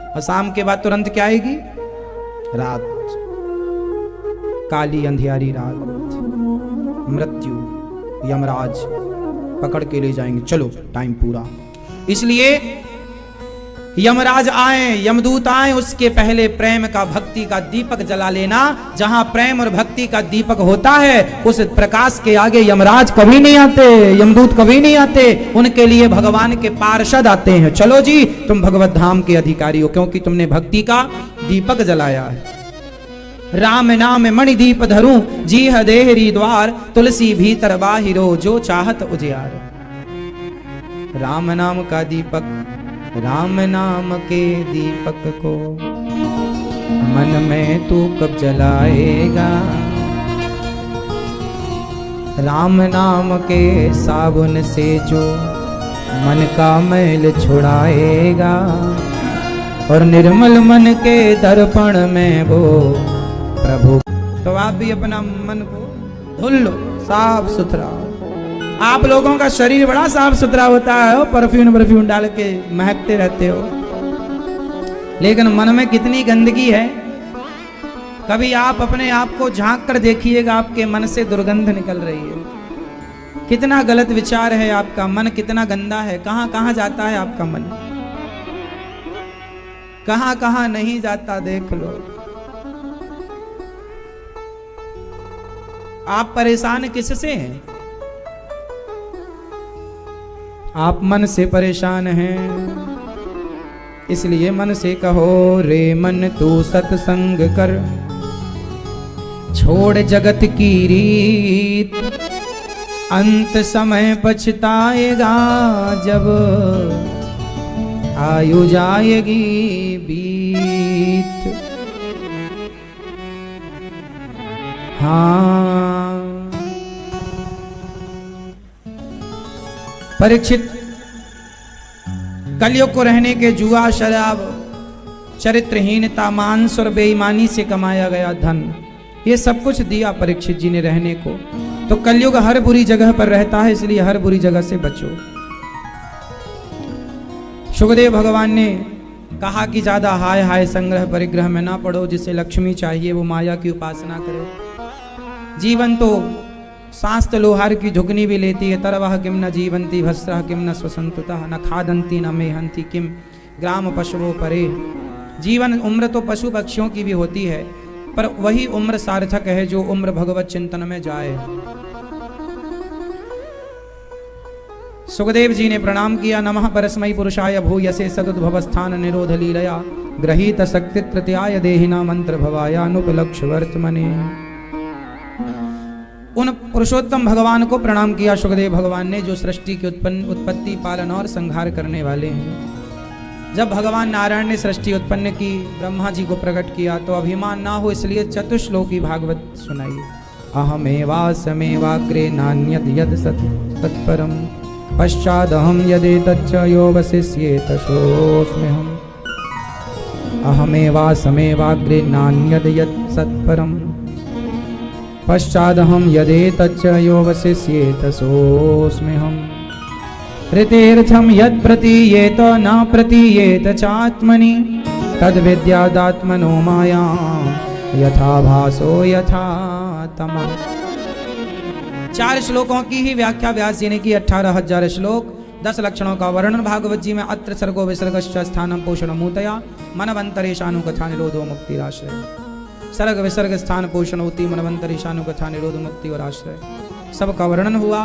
Speaker 1: और शाम के बाद तुरंत क्या आएगी? रात, काली अंधियारी रात, मृत्यु, यमराज पकड़ के ले जाएंगे, चलो टाइम पूरा। इसलिए यमराज आए, यमदूत आए, उसके पहले प्रेम का, भक्ति का दीपक जला लेना। जहां प्रेम और भक्ति का दीपक होता है उस प्रकाश के आगे यमराज कभी नहीं आते, यमदूत कभी नहीं आते। उनके लिए भगवान के पार्षद आते हैं, चलो जी तुम भगवत धाम के अधिकारी हो, क्योंकि तुमने भक्ति का दीपक जलाया है। राम नाम मणि दीप धरूं, जीह देहरी द्वार, तुलसी भीतर बाहिरो, जो चाहत उजियार। राम नाम का दीपक, राम नाम के दीपक को मन में तू कब जलाएगा? राम नाम के साबुन से जो मन का मैल छुड़ाएगा, और निर्मल मन के दर्पण में वो प्रभु। तो आप भी अपना मन को धुल लो, साफ सुथरा। आप लोगों का शरीर बड़ा साफ सुथरा होता है, परफ्यूम डाल के महकते रहते हो, लेकिन मन में कितनी गंदगी है। कभी आप अपने आप को झांक कर देखिएगा, आपके मन से दुर्गंध निकल रही है। कितना गलत विचार है आपका, मन कितना गंदा है। कहां कहां जाता है आपका मन, कहां कहां नहीं जाता, देख लो। आप परेशान किससे हैं? आप मन से परेशान हैं, इसलिए मन से कहो, रे मन तू सत्संग कर, छोड़ जगत की रीत, अंत समय पछताएगा जब आयु जाएगी बीत। हाँ, परीक्षित, कलयुग को रहने के जुआ, शराब, चरित्रहीनता, मांस और बेईमानी से कमाया गया धन, ये सब कुछ दिया परीक्षित जी ने रहने को। तो कलयुग हर बुरी जगह पर रहता है, इसलिए हर बुरी जगह से बचो। सुखदेव भगवान ने कहा कि ज्यादा हाय हाय संग्रह परिग्रह में ना पड़ो, जिसे लक्ष्मी चाहिए वो माया की उपासना करे। जीवन तो सांस लोहार की झुकनी भी लेती है, तरवह किम न जीवंती भस्रः किम न स्वसंतुतः, न खादंती न मेहंती किम ग्राम पशुओं परे। जीवन उम्र तो पशु पक्षियों की भी होती है, पर वही उम्र सार्थक है जो उम्र भगवत चिंतन में जाए। सुखदेव जी ने प्रणाम किया, नमः परस्मै पुरुषाय भूयसे सदुद्भवस्थान निरोध लीलया, ग्रहीत शक्ति तृतीयाय देहिना मंत्र भवाया अनुपलक्ष्य वर्तमने। उन पुरुषोत्तम भगवान को प्रणाम किया सुखदेव भगवान ने, जो सृष्टि की उत्पत्ति, पालन और संहार करने वाले हैं। जब भगवान नारायण ने सृष्टि उत्पन्न की, ब्रह्मा जी को प्रकट किया, तो अभिमान ना हो इसलिए चतुश्लोकी भागवत सुनाई। अहमेवासमेवाग्रे नान्यद यद सत्परम, पश्चादहम यदेतच्च यो वसिष्येत सोऽस्म्यहम्। अहमेवासमेवाग्रे नान्यद यद सत्परम, पश्चादहम यदेतच्च यो वसिष्येत सोऽस्म्यहम्। ऋतेर्थम यत् प्रतीयेत न प्रतीयेत चात्मनि, तद्विद्यादात्मनो माया यथा भासो यथा तमः। 4 श्लोकों की ही व्याख्या व्यास जी ने की, 18,000 श्लोक, 10 लक्षणों का वर्णन भागवत जी में। अत्र सर्गो विसर्गश्च स्थानं पोषणमूतया, मनवंतरेशानुकथा निरोधो मुक्तिराश्रय। सर्ग विसर्ग स्थान पोषण होती, मनवंतरेशानु कथा निरोध मुक्ति और आश्रय, सबका वर्णन हुआ।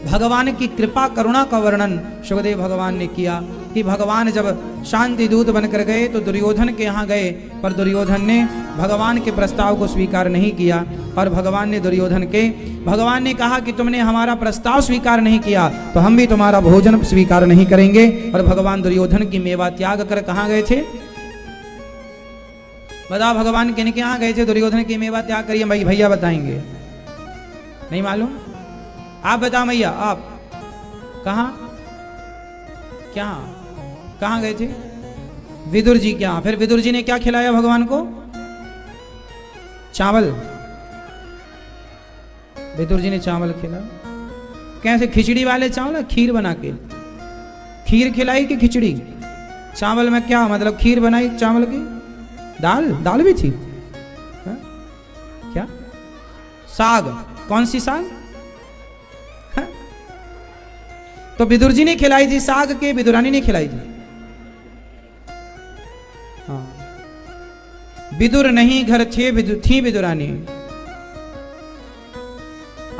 Speaker 1: भगवान की कृपा करुणा का वर्णन सुखदेव भगवान ने किया कि भगवान जब शांति दूत बनकर गए तो दुर्योधन के यहाँ गए, पर दुर्योधन ने भगवान के प्रस्ताव को स्वीकार नहीं किया। और भगवान ने कहा कि तुमने हमारा प्रस्ताव स्वीकार नहीं किया तो हम भी तुम्हारा भोजन स्वीकार नहीं करेंगे। और भगवान दुर्योधन की मेवा त्याग कर कहाँ गए थे? बताओ, भगवान किन के यहाँ गए थे? दुर्योधन की मेवा त्याग करिए। भाई भैया बताएंगे, नहीं मालूम? आप बताओ भैया, आप कहाँ क्या कहाँ गए थे? विदुर जी के यहाँ। फिर विदुर जी ने क्या खिलाया भगवान को? चावल। विदुर जी ने चावल खिलाया। कैसे? खिचड़ी वाले चावल, खीर बना के। खीर खिलाई कि खिचड़ी? चावल में क्या मतलब खीर बनाई चावल की? दाल, दाल भी थी? हा? क्या साग? कौन सी साग? हा? तो विदुर जी ने खिलाई थी साग के, विदुरानी ने खिलाई थी? हाँ। विदुर नहीं घर थे थी विदुरानी,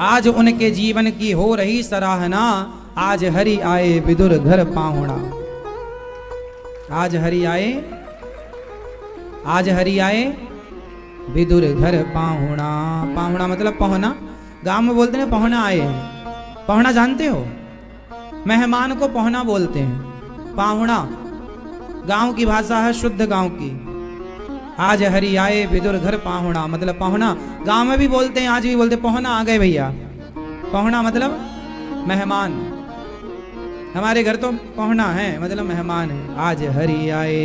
Speaker 1: आज उनके जीवन की हो रही सराहना, आज हरि आए विदुर घर पाहुणा। आज हरि आए, आज हरि आए विदुर घर पाहुणा। पाहुणा मतलब पहुना, गांव में बोलते हैं पहुना आए हैं। पहुना जानते हो? मेहमान को पहुना बोलते हैं। पाहुणा गांव की भाषा है, शुद्ध गांव की। आज हरि आए विदुर घर पाहुणा मतलब पहुना। गांव में भी बोलते हैं, आज भी बोलते हैं पहुना आ गए भैया। पहुना मतलब मेहमान। हमारे घर तो पहुना है मतलब मेहमान है। आज हरि आए,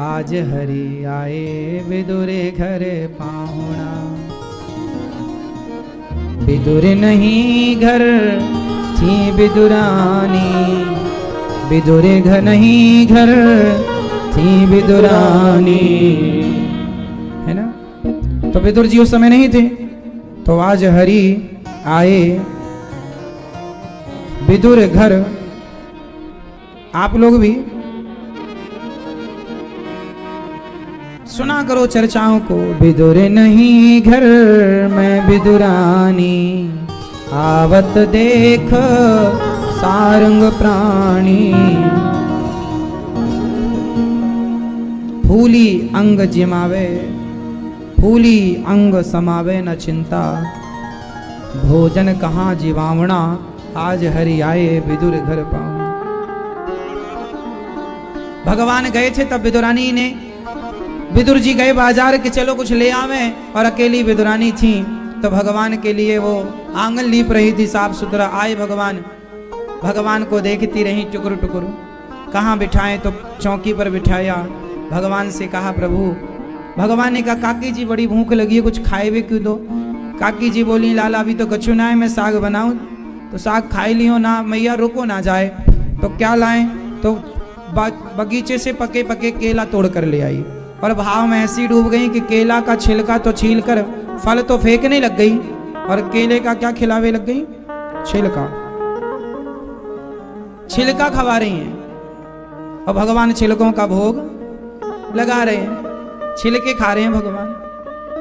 Speaker 1: आज हरि आए विदुरे घर पाहुणा। विदुर नहीं घर थी विदुरानी, विदुरे घर नहीं घर थी विदुरानी, है ना? तो विदुर जी उस समय नहीं थे, तो आज हरि आए विदुर घर। आप लोग भी सुना करो चर्चाओं को। विदुर नहीं घर में विदुरानी, आवत देख सारंग प्राणी। फूली अंग जिमावे, फूली अंग समावे न चिंता, भोजन कहाँ जीवावणा, आज हरि आए विदुर घर पाहुणा। भगवान गए थे तब विदुरानी ने, विदुर जी गए बाजार कि चलो कुछ ले आवे, और अकेली विदुरानी थी तो भगवान के लिए वो आंगन लीप रही थी साफ सुथरा। आए भगवान, भगवान को देखती रही टुकुर टुकुर। कहाँ बिठाएं तो चौकी पर बिठाया। भगवान से कहा प्रभु, भगवान ने कहा काकी जी बड़ी भूख लगी है, कुछ खाए भी क्यों दो। काकी जी बोली लाला अभी तो कछु ना है, मैं साग बनाऊं तो साग खाई लियो ना मैया, रुको ना जाए। तो क्या लाएं? तो बगीचे से पके पके केला तोड़ कर ले आई, और भाव में ऐसी डूब गई कि केला का छिलका तो छील कर फल तो फेंकने लग गई, और केले का क्या खिलावे लग गई? छिलका, छिलका खवा रही हैं। और भगवान छिलकों का भोग लगा रहे हैं, छिलके खा रहे हैं भगवान।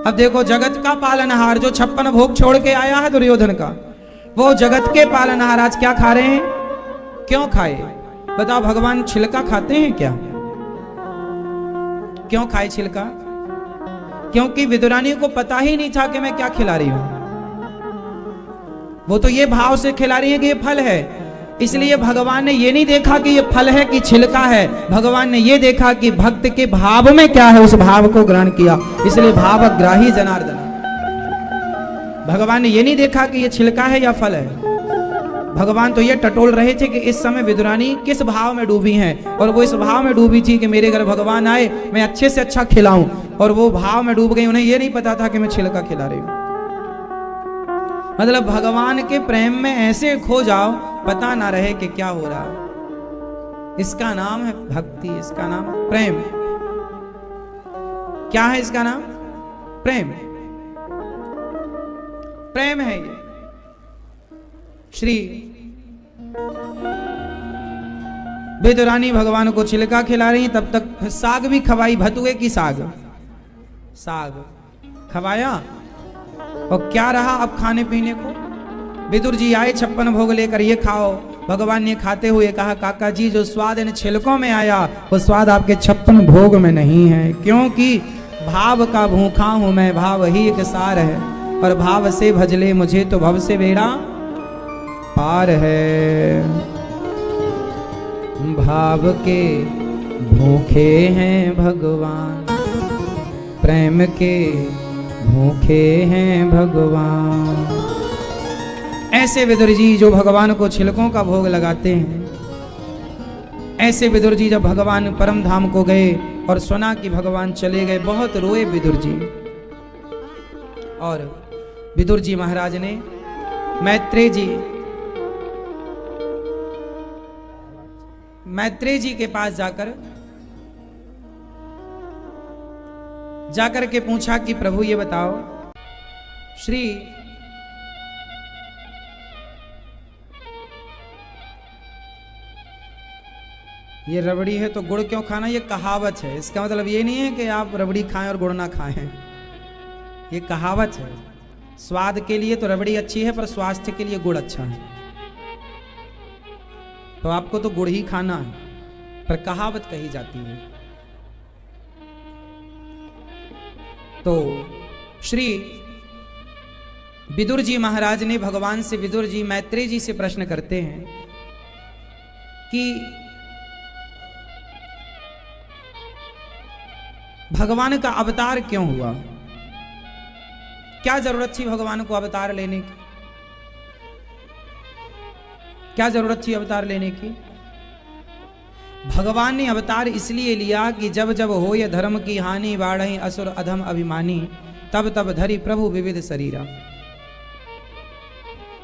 Speaker 1: अब देखो जगत का पालनहार जो 56 भोग छोड़ के आया है दुर्योधन का, वो जगत के पालनहार आज क्या खा रहे हैं? क्यों खाए बताओ? भगवान छिलका खाते हैं क्या? क्यों खाए छिलका? क्योंकि विदुरानी को पता ही नहीं था कि मैं क्या खिला रही हूं। वो तो ये भाव से खिला रही है कि ये फल है, इसलिए भगवान ने ये नहीं देखा कि ये फल है कि छिलका है। भगवान ने ये देखा कि भक्त के भाव में क्या है, उस भाव को ग्रहण किया, इसलिए भावग्राही जनार्दन। भगवान ने ये नहीं देखा कि ये छिलका है या फल है। भगवान तो ये टटोल रहे थे कि इस समय विदुरानी किस भाव में डूबी हैं, और वो इस भाव में डूबी थी कि मेरे घर भगवान आए, मैं अच्छे से अच्छा खिलाऊं, और वो भाव में डूब गई। उन्हें ये नहीं पता था कि मैं छिलका खिला रही हूं। मतलब भगवान के प्रेम में ऐसे खो जाओ, पता ना रहे कि क्या हो रहा है। इसका नाम है भक्ति, इसका नाम प्रेम। क्या है इसका नाम? प्रेम। प्रेम है ये। श्री विदुरानी भगवान को छिलका खिला रही, तब तक साग भी खवाई, भतुए की साग, साग खवाया। और क्या रहा अब खाने पीने को? विदुर जी आए 56 भोग लेकर, ये खाओ। भगवान ने खाते हुए कहा काका जी जो स्वाद इन छिलकों में आया वो स्वाद आपके 56 भोग में नहीं है, क्योंकि भाव का भूखा हूं मैं, भाव ही एक सार है, और भाव से भजले मुझे तो भव से बेड़ा पार है। भाव के भूखे हैं भगवान, प्रेम के भूखे हैं भगवान। ऐसे विदुर जी जो भगवान को छिलकों का भोग लगाते हैं, ऐसे विदुर जी जब भगवान परम धाम को गए और सुना कि भगवान चले गए, बहुत रोए विदुर जी। और विदुर जी महाराज ने मैत्रेय जी मैत्रेय जी के पास जाकर के पूछा कि प्रभु ये बताओ, श्री ये रबड़ी है तो गुड़ क्यों खाना? ये कहावत है। इसका मतलब ये नहीं है कि आप रबड़ी खाएं और गुड़ ना खाएं, ये कहावत है। स्वाद के लिए तो रबड़ी अच्छी है, पर स्वास्थ्य के लिए गुड़ अच्छा है। तो आपको तो गुड़ ही खाना है, पर कहावत कही जाती है। तो श्री विदुर जी महाराज ने भगवान से, विदुर जी मैत्रेय जी से प्रश्न करते हैं कि भगवान का अवतार क्यों हुआ? क्या जरूरत थी भगवान को अवतार लेने की? क्या जरूरत थी अवतार लेने की? भगवान ने अवतार इसलिए लिया कि जब जब हो ये धर्म की हानि, बाढ़ई असुर अधम अभिमानी, तब तब धरि प्रभु विविध शरीरा,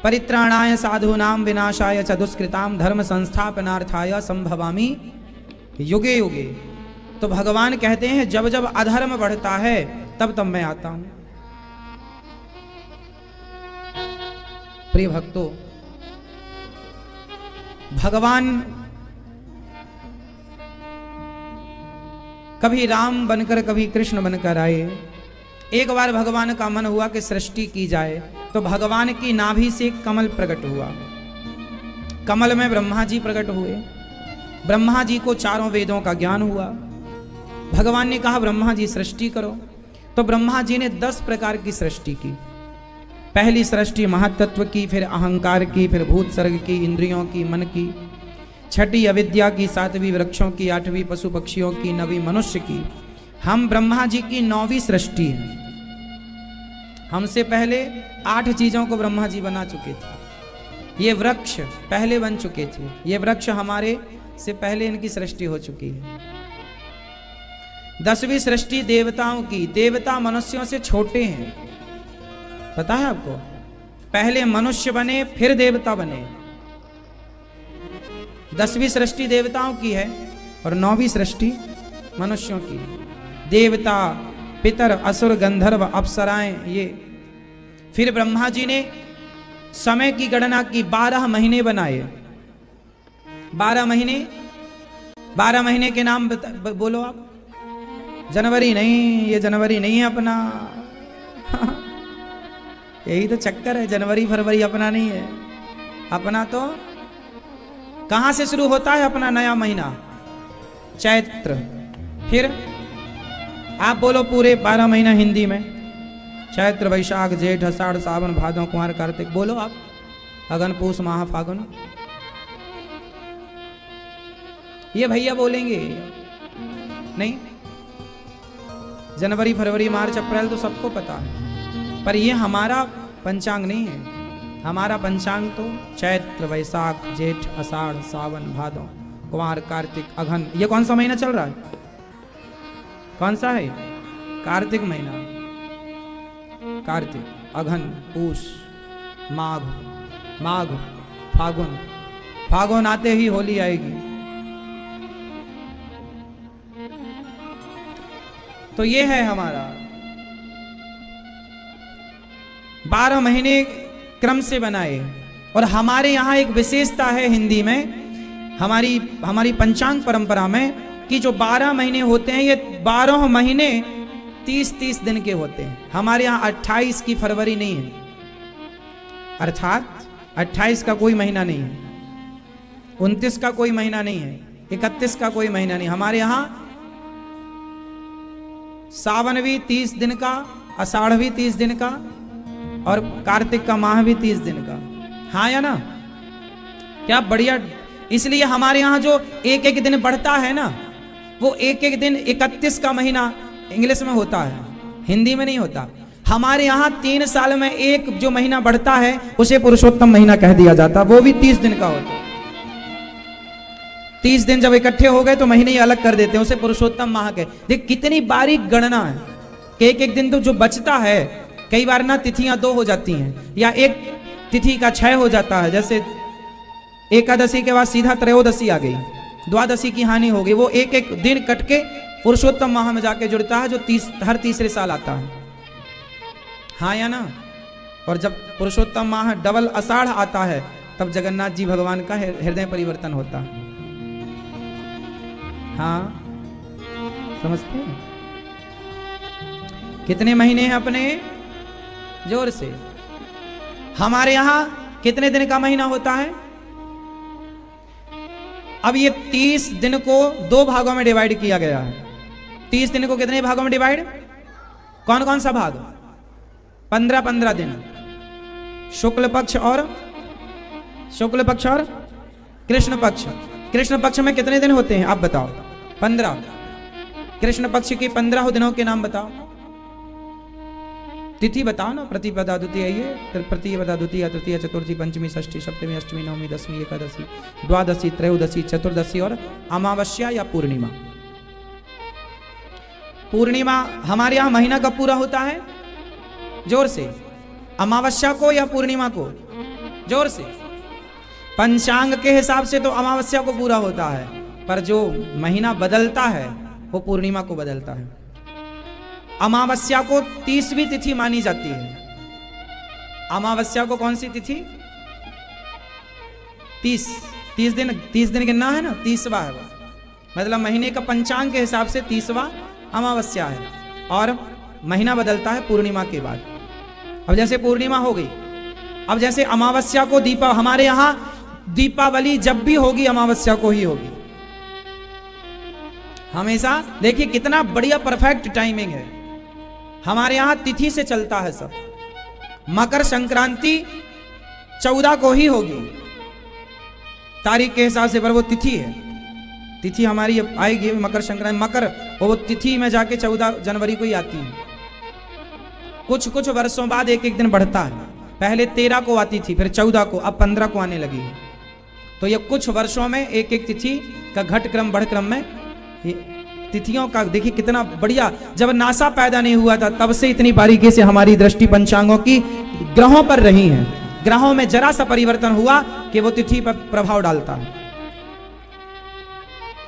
Speaker 1: परित्राणाय साधूनाम विनाशाय च दुष्कृताम, धर्म संस्थापनार्थाय संभवामि युगे युगे। तो भगवान कहते हैं जब जब अधर्म बढ़ता है तब तब मैं आता हूं। प्रिय भक्तों, भगवान कभी राम बनकर कभी कृष्ण बनकर आए। एक बार भगवान का मन हुआ कि सृष्टि की जाए, तो भगवान की नाभि से कमल प्रकट हुआ। कमल में ब्रह्मा जी प्रकट हुए। ब्रह्मा जी को चारों वेदों का ज्ञान हुआ। भगवान ने कहा ब्रह्मा जी सृष्टि करो। तो ब्रह्मा जी ने 10 प्रकार की सृष्टि की। पहली सृष्टि महातत्व की, फिर अहंकार की, फिर भूत सर्ग की, इंद्रियों की, मन की, छठी अविद्या की, 7वीं वृक्षों की, 8वीं पशु पक्षियों की, 9वीं मनुष्य की। हम ब्रह्मा जी की 9वीं सृष्टि है। हमसे पहले 8 चीजों को ब्रह्मा जी बना चुके थे। ये वृक्ष पहले बन चुके थे। ये वृक्ष हमारे से पहले इनकी सृष्टि हो चुकी है। 10वीं सृष्टि देवताओं की। देवता मनुष्यों से छोटे हैं, पता है आपको? पहले मनुष्य बने फिर देवता बने। 10वीं सृष्टि देवताओं की है और 9वीं सृष्टि मनुष्यों की। देवता, पितर, असुर, गंधर्व, अप्सराएं, ये। फिर ब्रह्मा जी ने समय की गणना की। 12 महीने बनाए। 12 महीने के नाम बोलो आप। जनवरी नहीं, ये जनवरी नहीं है अपना। यही तो चक्कर है, जनवरी फरवरी अपना नहीं है। अपना तो कहां से शुरू होता है अपना नया महीना? चैत्र। फिर आप बोलो पूरे 12 महीना हिंदी में। चैत्र, वैशाख, जेठ, आषाढ़, सावन, भादो, कुंवर, कार्तिक। बोलो आप। अगन, पूस, माह, फागुन। ये भैया बोलेंगे नहीं। जनवरी फरवरी मार्च अप्रैल तो सबको पता है, पर ये हमारा पंचांग नहीं है। हमारा पंचांग तो चैत्र, वैशाख, जेठ, आषाढ़, सावन, भादो, कुंवर, कार्तिक, अघन। ये कौन सा महीना चल रहा है? कौन सा है? कार्तिक महीना। कार्तिक, अघन, पूष, माघ, फागुन। फागुन आते ही होली आएगी। तो ये है हमारा 12 महीने क्रम से बनाए। और हमारे यहाँ एक विशेषता है हिंदी में, हमारी पंचांग परंपरा में, कि जो 12 महीने होते हैं ये 12 महीने 30-30 दिन के होते हैं। हमारे यहाँ 28 की फरवरी नहीं है, अर्थात 28 का कोई महीना नहीं है, 29 का कोई महीना नहीं है, 31 का कोई महीना नहीं। हमारे यहाँ सावन भी 30 दिन का, आषाढ़ भी 30 दिन का, और कार्तिक का माह भी 30 दिन का। हाँ या ना? क्या बढ़िया। इसलिए हमारे यहाँ जो एक एक दिन बढ़ता है ना, वो एक एक दिन 31 का महीना इंग्लिश में होता है, हिंदी में नहीं होता। हमारे यहाँ 3 साल में एक जो महीना बढ़ता है उसे पुरुषोत्तम महीना कह दिया जाता, वो भी 30 दिन का होता है। 30 दिन जब इकट्ठे हो गए तो महीने ही अलग कर देते हैं, उसे पुरुषोत्तम माह के। देख कितनी बारीक गणना है कि एक एक दिन तो जो बचता है, कई बार ना तिथियां 2 हो जाती हैं, या एक तिथि का 6 हो जाता है। जैसे एकादशी के बाद सीधा त्रयोदशी आ गई, द्वादशी की हानि होगी। वो एक एक दिन कट के पुरुषोत्तम माह में जाके जुड़ता है, जो हर तीसरे साल आता है। हाँ या ना? और जब पुरुषोत्तम माह डबल आषाढ़ आता है, तब जगन्नाथ जी भगवान का हृदय परिवर्तन होता है। हाँ, समझते हैं? कितने महीने हैं अपने? जोर से। हमारे यहां कितने दिन का महीना होता है? अब ये 30 दिन को 2 भागों में डिवाइड किया गया है। 30 दिन को कितने भागों में डिवाइड? कौन कौन सा भाग? 15-15 दिन। शुक्ल पक्ष और कृष्ण पक्ष। कृष्ण पक्ष में कितने दिन होते हैं आप बताओ? 15। कृष्ण पक्ष के 15 दिनों के नाम बताओ। तिथि बताओ ना। प्रतिपदा, द्वितीय, प्रतिपदा, द्वितीय, तृतीय, चतुर्थी, पंचमी, षष्ठी, सप्तमी, अष्टमी, नवमी, दसवीं, एकादशी, द्वादशी, त्रयोदशी, चतुर्दशी और अमावस्या या पूर्णिमा। पूर्णिमा हमारे यहां महीना कब पूरा होता है? जोर से। अमावस्या को या पूर्णिमा को? जोर से। पंचांग के हिसाब से तो अमावस्या को पूरा होता है, पर जो महीना बदलता है वो पूर्णिमा को बदलता है। अमावस्या को 30वीं तिथि मानी जाती है। अमावस्या को कौन सी तिथि? 30 दिन गिनना है ना, 30वां है वो। मतलब महीने का पंचांग के हिसाब से 30वां अमावस्या है, और महीना बदलता है पूर्णिमा के बाद। अब जैसे पूर्णिमा हो गई, अब जैसे अमावस्या को हमारे यहां दीपावली जब भी होगी अमावस्या को ही होगी हमेशा। देखिए कितना बढ़िया परफेक्ट टाइमिंग है। हमारे यहां तिथि से चलता है सब। मकर संक्रांति 14 को ही होगी तारीख के हिसाब से, पर वो तिथि है। तिथि हमारी आएगी मकर संक्रांति, मकर वो तिथि में जाके 14 जनवरी को ही आती है। कुछ कुछ वर्षों बाद एक एक दिन बढ़ता है। पहले 13 को आती थी, फिर 14 को, अब 15 को आने लगी है। तो ये कुछ वर्षों में एक एक तिथि का घट क्रम बढ़ क्रम में तिथियों का देखिए कितना बढ़िया। जब नासा पैदा नहीं हुआ था तब से इतनी बारीकी से हमारी दृष्टि पंचांगों की ग्रहों पर रही है। ग्रहों में जरा सा परिवर्तन हुआ कि वो तिथि पर प्रभाव डालता है,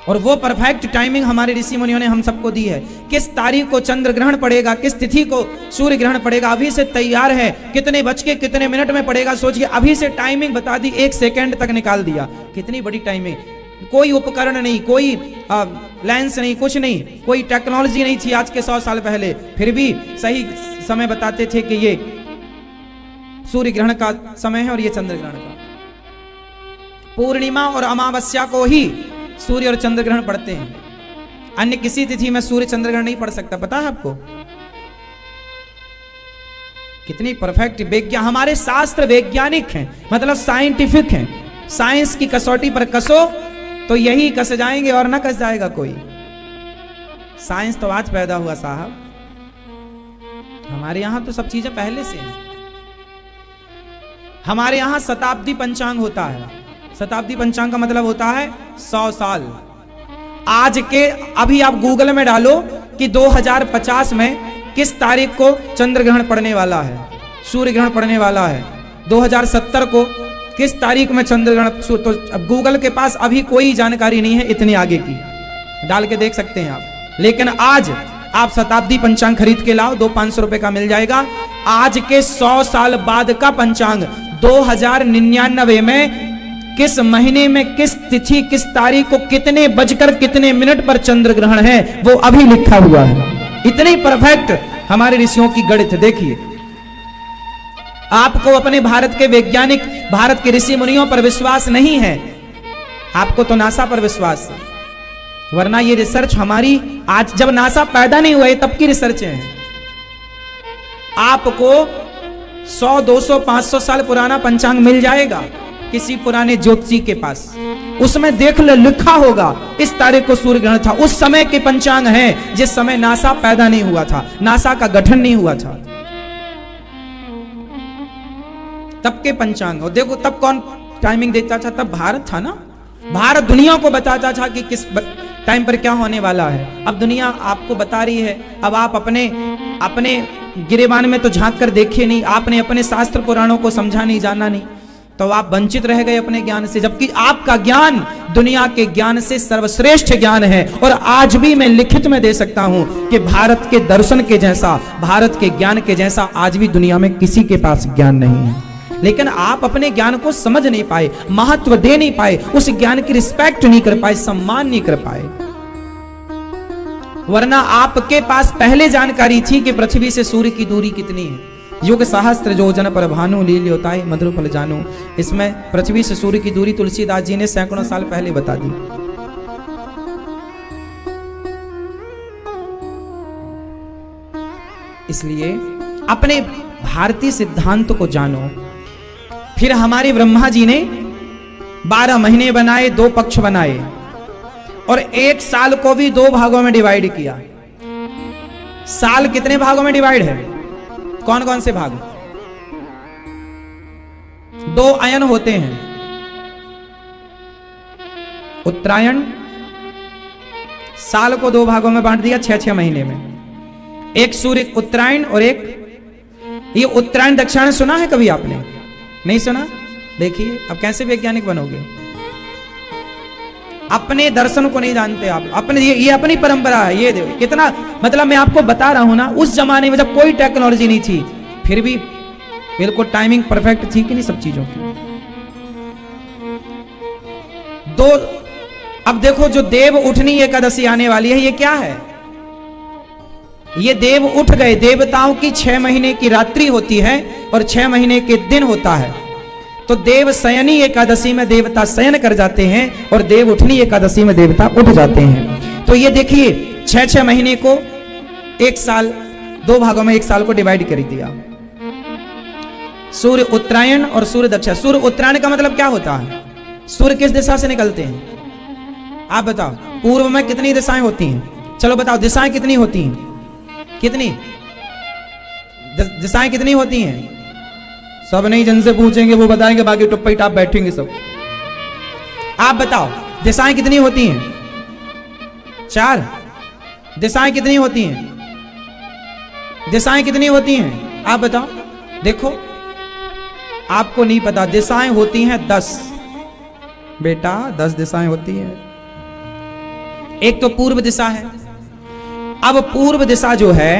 Speaker 1: और वो परफेक्ट टाइमिंग हमारे ऋषि मुनियों ने हम सबको दी है। किस तारीख को चंद्र ग्रहण पड़ेगा, किस तिथि को सूर्य ग्रहण पड़ेगा, अभी से तैयार है। कितने बज के कितने मिनट में पड़ेगा सोचिए, अभी से टाइमिंग बता दी, 1 सेकंड तक निकाल दिया। कितनी बड़ी टाइमिंग। कोई उपकरण नहीं, कोई लेंस नहीं, कुछ नहीं, कोई टेक्नोलॉजी नहीं थी आज के 100 साल पहले, फिर भी सही समय बताते थे कि ये सूर्य ग्रहण का समय है और ये चंद्र ग्रहण का। पूर्णिमा और अमावस्या को ही सूर्य और चंद्र ग्रहण पड़ते हैं। अन्य किसी तिथि में सूर्य चंद्र ग्रहण नहीं पड़ सकता। पता है आपको? कितनी परफेक्ट विज्ञान। हमारे शास्त्र वैज्ञानिक हैं, मतलब साइंटिफिक हैं। साइंस की कसौटी पर कसो तो यही कस जाएंगे और ना कस जाएगा कोई। साइंस तो आज पैदा हुआ साहब। हमारे यहां तो सब चीजें पहले से हैं। हमारे यहां शताब्दी पंचांग होता है। शताब्दी पंचांग का मतलब होता है 100 साल। आज के अभी आप गूगल में डालो कि 2050 में किस तारीख को चंद्र ग्रहण पड़ने वाला है, सूर्य ग्रहण पड़ने वाला है। 2070 को किस तारीख में चंद्र ग्रहण। तो अब गूगल के पास अभी कोई जानकारी नहीं है इतनी आगे की, डाल के देख सकते हैं आप। लेकिन आज आप शताब्दी पंचांग खरीद के लाओ, 200-500 रुपए का मिल जाएगा। आज के 100 साल बाद का पंचांग 2099 में किस महीने में किस तिथि किस तारीख को कितने बजकर कितने मिनट पर चंद्र ग्रहण है वो अभी लिखा हुआ है। इतनी परफेक्ट हमारे ऋषियों की गणित। देखिए आपको अपने भारत के वैज्ञानिक, भारत के ऋषि मुनियों पर विश्वास नहीं है, आपको तो नासा पर विश्वास है। वरना ये रिसर्च हमारी आज जब नासा पैदा नहीं हुआ है तब की रिसर्च है। आपको 100, 200, 500 साल पुराना पंचांग मिल जाएगा किसी पुराने ज्योतिषी के पास। उसमें देख लो लिखा होगा इस तारीख को सूर्य ग्रहण था। उस समय के पंचांग हैं जिस समय नासा पैदा नहीं हुआ था, नासा का गठन नहीं हुआ था, तब के पंचांग। और देखो तब कौन टाइमिंग देता था? तब भारत था ना। भारत दुनिया को बताता था कि किस टाइम पर क्या होने वाला है। अब दुनिया आपको बता रही है। अब आप अपने गिरेबान में तो झांक कर देखिए नहीं, आपने अपने शास्त्र पुराणों को समझा नहीं, जाना नहीं, तो आप वंचित रह गए अपने ज्ञान से, जबकि आपका ज्ञान दुनिया के ज्ञान से सर्वश्रेष्ठ ज्ञान है। और आज भी मैं लिखित में दे सकता हूं कि भारत के दर्शन के जैसा, भारत के ज्ञान के जैसा आज भी दुनिया में किसी के पास ज्ञान नहीं है। लेकिन आप अपने ज्ञान को समझ नहीं पाए, महत्व दे नहीं पाए, उस ज्ञान की रिस्पेक्ट नहीं कर पाए, सम्मान नहीं कर पाए। वरना आपके पास पहले जानकारी थी कि पृथ्वी से सूर्य की दूरी कितनी है। युग सहस्त्र योजन पर भानु लील्योताय मधुर फल जानो, इसमें पृथ्वी से सूर्य की दूरी तुलसीदास जी ने सैकड़ों साल पहले बता दी। इसलिए अपने भारतीय सिद्धांत को जानो। फिर हमारे ब्रह्मा जी ने 12 महीने बनाए, 2 पक्ष बनाए और 1 साल को भी 2 भागों में डिवाइड किया। साल कितने भागों में डिवाइड है? कौन कौन से भाग? 2 अयन होते हैं, उत्तरायण। साल को 2 भागों में बांट दिया 6-6 महीने में। एक सूर्य उत्तरायण और एक ये उत्तरायण दक्षिणायन सुना है कभी आपने? नहीं सुना? देखिए अब कैसे वैज्ञानिक बनोगे, अपने दर्शन को नहीं जानते आप। अपने ये अपनी परंपरा है। ये देखो कितना, मतलब मैं आपको बता रहा हूं ना, उस जमाने में जब कोई टेक्नोलॉजी नहीं थी फिर भी बिल्कुल टाइमिंग परफेक्ट थी कि नहीं सब चीजों की। अब देखो जो देव उठनी एकादशी आने वाली है, ये क्या है? ये देव उठ गए। देवताओं की 6 महीने की रात्रि होती है और 6 महीने के दिन होता है। तो देव शयनी एकादशी में देवता शयन कर जाते हैं और देव उठनी एकादशी में देवता उठ जाते हैं। तो ये देखिए 6-6 महीने को 1 साल 2 भागों में 1 साल को डिवाइड कर दिया। सूर्य उत्तरायण और सूर्य दक्षिण। सूर्य उत्तरायण का मतलब क्या होता है? सूर्य किस दिशा से निकलते हैं? आप बताओ। पूर्व में कितनी दिशाएं होती हैं? चलो बताओ, दिशाएं कितनी होती हैं? कितनी दिशाएं कितनी होती हैं? सब नहीं, जिनसे पूछेंगे वो बताएंगे, बाकी टुप्पी टाप बैठेंगे सब। आप बताओ दिशाएं कितनी होती हैं? 4। दिशाएं कितनी होती हैं? दिशाएं कितनी होती हैं? आप बताओ। देखो आपको नहीं पता, दिशाएं होती हैं 10 बेटा, 10 दिशाएं होती हैं। एक तो पूर्व दिशा है। अब पूर्व दिशा जो है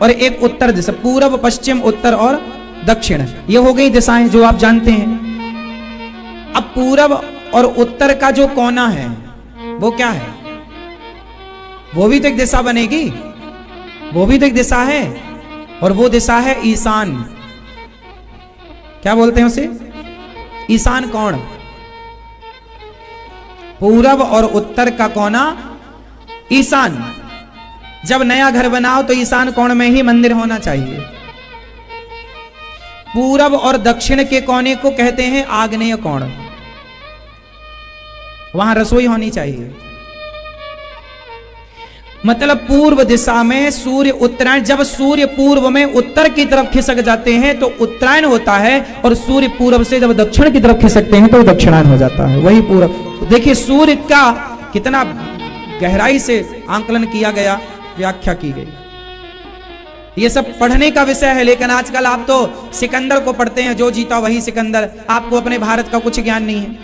Speaker 1: और एक उत्तर दिशा, पूर्व पश्चिम उत्तर और दक्षिण, ये हो गई दिशाएं जो आप जानते हैं। अब पूरब और उत्तर का जो कोना है वो क्या है? वो भी तो एक दिशा बनेगी, वो भी तो एक दिशा है, और वो दिशा है ईशान। क्या बोलते हैं उसे? ईशान कोण। पूरब और उत्तर का कोना ईशान। जब नया घर बनाओ तो ईशान कोण में ही मंदिर होना चाहिए। पूरब और दक्षिण के कोने को कहते हैं आग्नेय कोण, वहां रसोई होनी चाहिए। मतलब पूर्व दिशा में सूर्य उत्तरायण, जब सूर्य पूर्व में उत्तर की तरफ खिसक जाते हैं तो उत्तरायण होता है, और सूर्य पूर्व से जब दक्षिण की तरफ खिसकते हैं तो दक्षिणायन हो जाता है, वही पूर्व। देखिए सूर्य का कितना गहराई से आंकलन किया गया, व्याख्या की गई। ये सब पढ़ने का विषय है, लेकिन आजकल आप तो सिकंदर को पढ़ते हैं, जो जीता वही सिकंदर। आपको अपने भारत का कुछ ज्ञान नहीं है।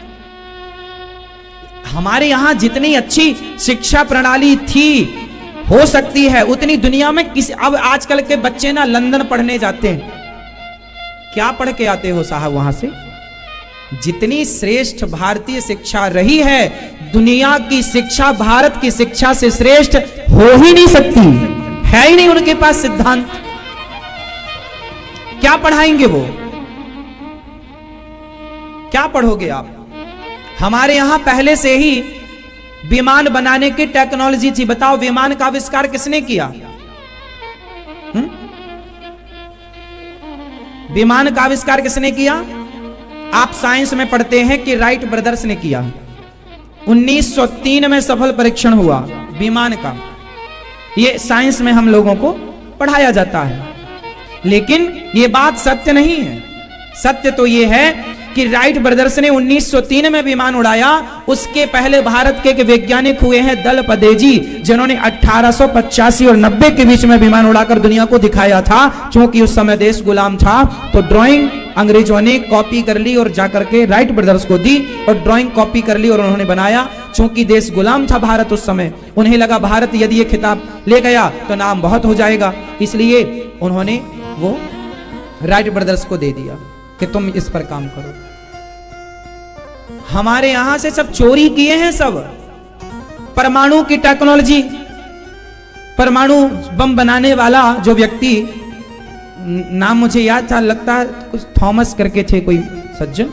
Speaker 1: हमारे यहां जितनी अच्छी शिक्षा प्रणाली थी, हो सकती है उतनी दुनिया में किसी। अब आजकल के बच्चे ना लंदन पढ़ने जाते हैं, क्या पढ़ के आते हो साहब वहां से? जितनी श्रेष्ठ भारतीय शिक्षा रही है, दुनिया की शिक्षा भारत की शिक्षा से श्रेष्ठ हो ही नहीं सकती, है ही नहीं उनके पास सिद्धांत। क्या पढ़ाएंगे वो? क्या पढ़ोगे आप? हमारे यहां पहले से ही विमान बनाने की टेक्नोलॉजी थी। बताओ विमान का आविष्कार किसने किया? विमान का आविष्कार किसने किया? आप साइंस में पढ़ते हैं कि राइट ब्रदर्स ने किया। 1903 में सफल परीक्षण हुआ विमान का। ये साइंस में हम लोगों को पढ़ाया जाता है, लेकिन ये बात सत्य नहीं है। सत्य तो ये है कि राइट ब्रदर्स ने 1903 में विमान उड़ाया। उसके पहले भारत के वैज्ञानिक हुए हैं दल पदेजी, जिन्होंने 1885 और 90 के बीच में विमान उड़ाकर दुनिया को दिखाया था। क्योंकि उस समय देश गुलाम था, तो ड्राइंग अंग्रेजों ने कॉपी कर ली और जाकर के राइट ब्रदर्स को दी, और ड्राइंग कॉपी कर ली और उन्होंने बनाया। क्योंकि देश गुलाम था भारत उस समय, उन्हें लगा भारत यदि ये खिताब ले गया तो नाम बहुत हो जाएगा, इसलिए उन्होंने वो राइट ब्रदर्स को दे दिया कि तुम इस पर काम करो। हमारे यहां से सब चोरी किए हैं, सब परमाणु की टेक्नोलॉजी। परमाणु बम बनाने वाला जो व्यक्ति, नाम मुझे याद था, लगता है कुछ थॉमस करके थे कोई सज्जन,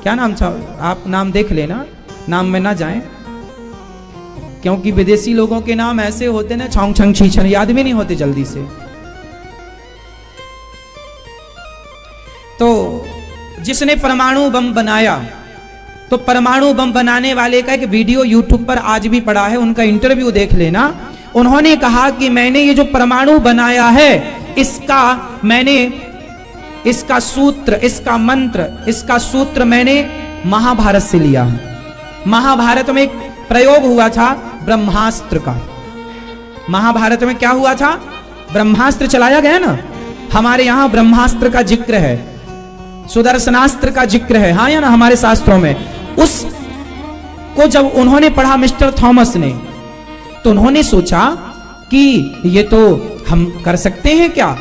Speaker 1: क्या नाम था, आप नाम देख लेना, नाम में ना जाएं, क्योंकि विदेशी लोगों के नाम ऐसे होते ना, छौंग छंग छीछन, याद भी नहीं होते जल्दी से। तो जिसने परमाणु बम बनाया, तो परमाणु बम बनाने वाले का एक वीडियो यूट्यूब पर आज भी पड़ा है, उनका इंटरव्यू देख लेना। उन्होंने कहा कि मैंने ये जो परमाणु बनाया है, इसका मैंने इसका सूत्र, इसका मंत्र, इसका सूत्र मैंने महाभारत से लिया है। महाभारत में एक प्रयोग हुआ था ब्रह्मास्त्र का। महाभारत में क्या हुआ था? ब्रह्मास्त्र चलाया गया ना, हमारे यहां ब्रह्मास्त्र का जिक्र है, सुदर्शनास्त्र का जिक्र है, हाँ या ना, हमारे शास्त्रों में। उस को जब उन्होंने पढ़ा मिस्टर थॉमस ने, तो उन्होंने सोचा कि ये तो हम कर सकते हैं क्या,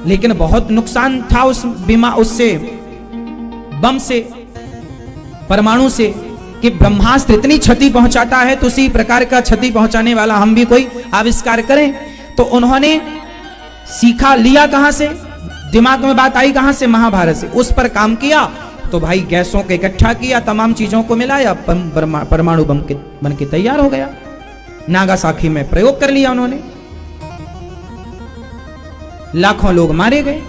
Speaker 1: लेकिन बहुत नुकसान था उस उससे, बम से, परमाणु से, कि ब्रह्मास्त्र इतनी क्षति पहुंचाता है, तो उसी प्रकार का क्षति पहुंचाने वाला हम भी कोई आविष्कार करें। तो उन्होंने सीखा, लिया कहां से, दिमाग में बात आई कहां से? महाभारत से। उस पर काम किया, तो भाई गैसों को इकट्ठा किया, तमाम चीजों को मिलाया, परमाणु बम के बन के तैयार हो गया। नागासाकी में प्रयोग कर लिया उन्होंने, लाखों लोग मारे गए।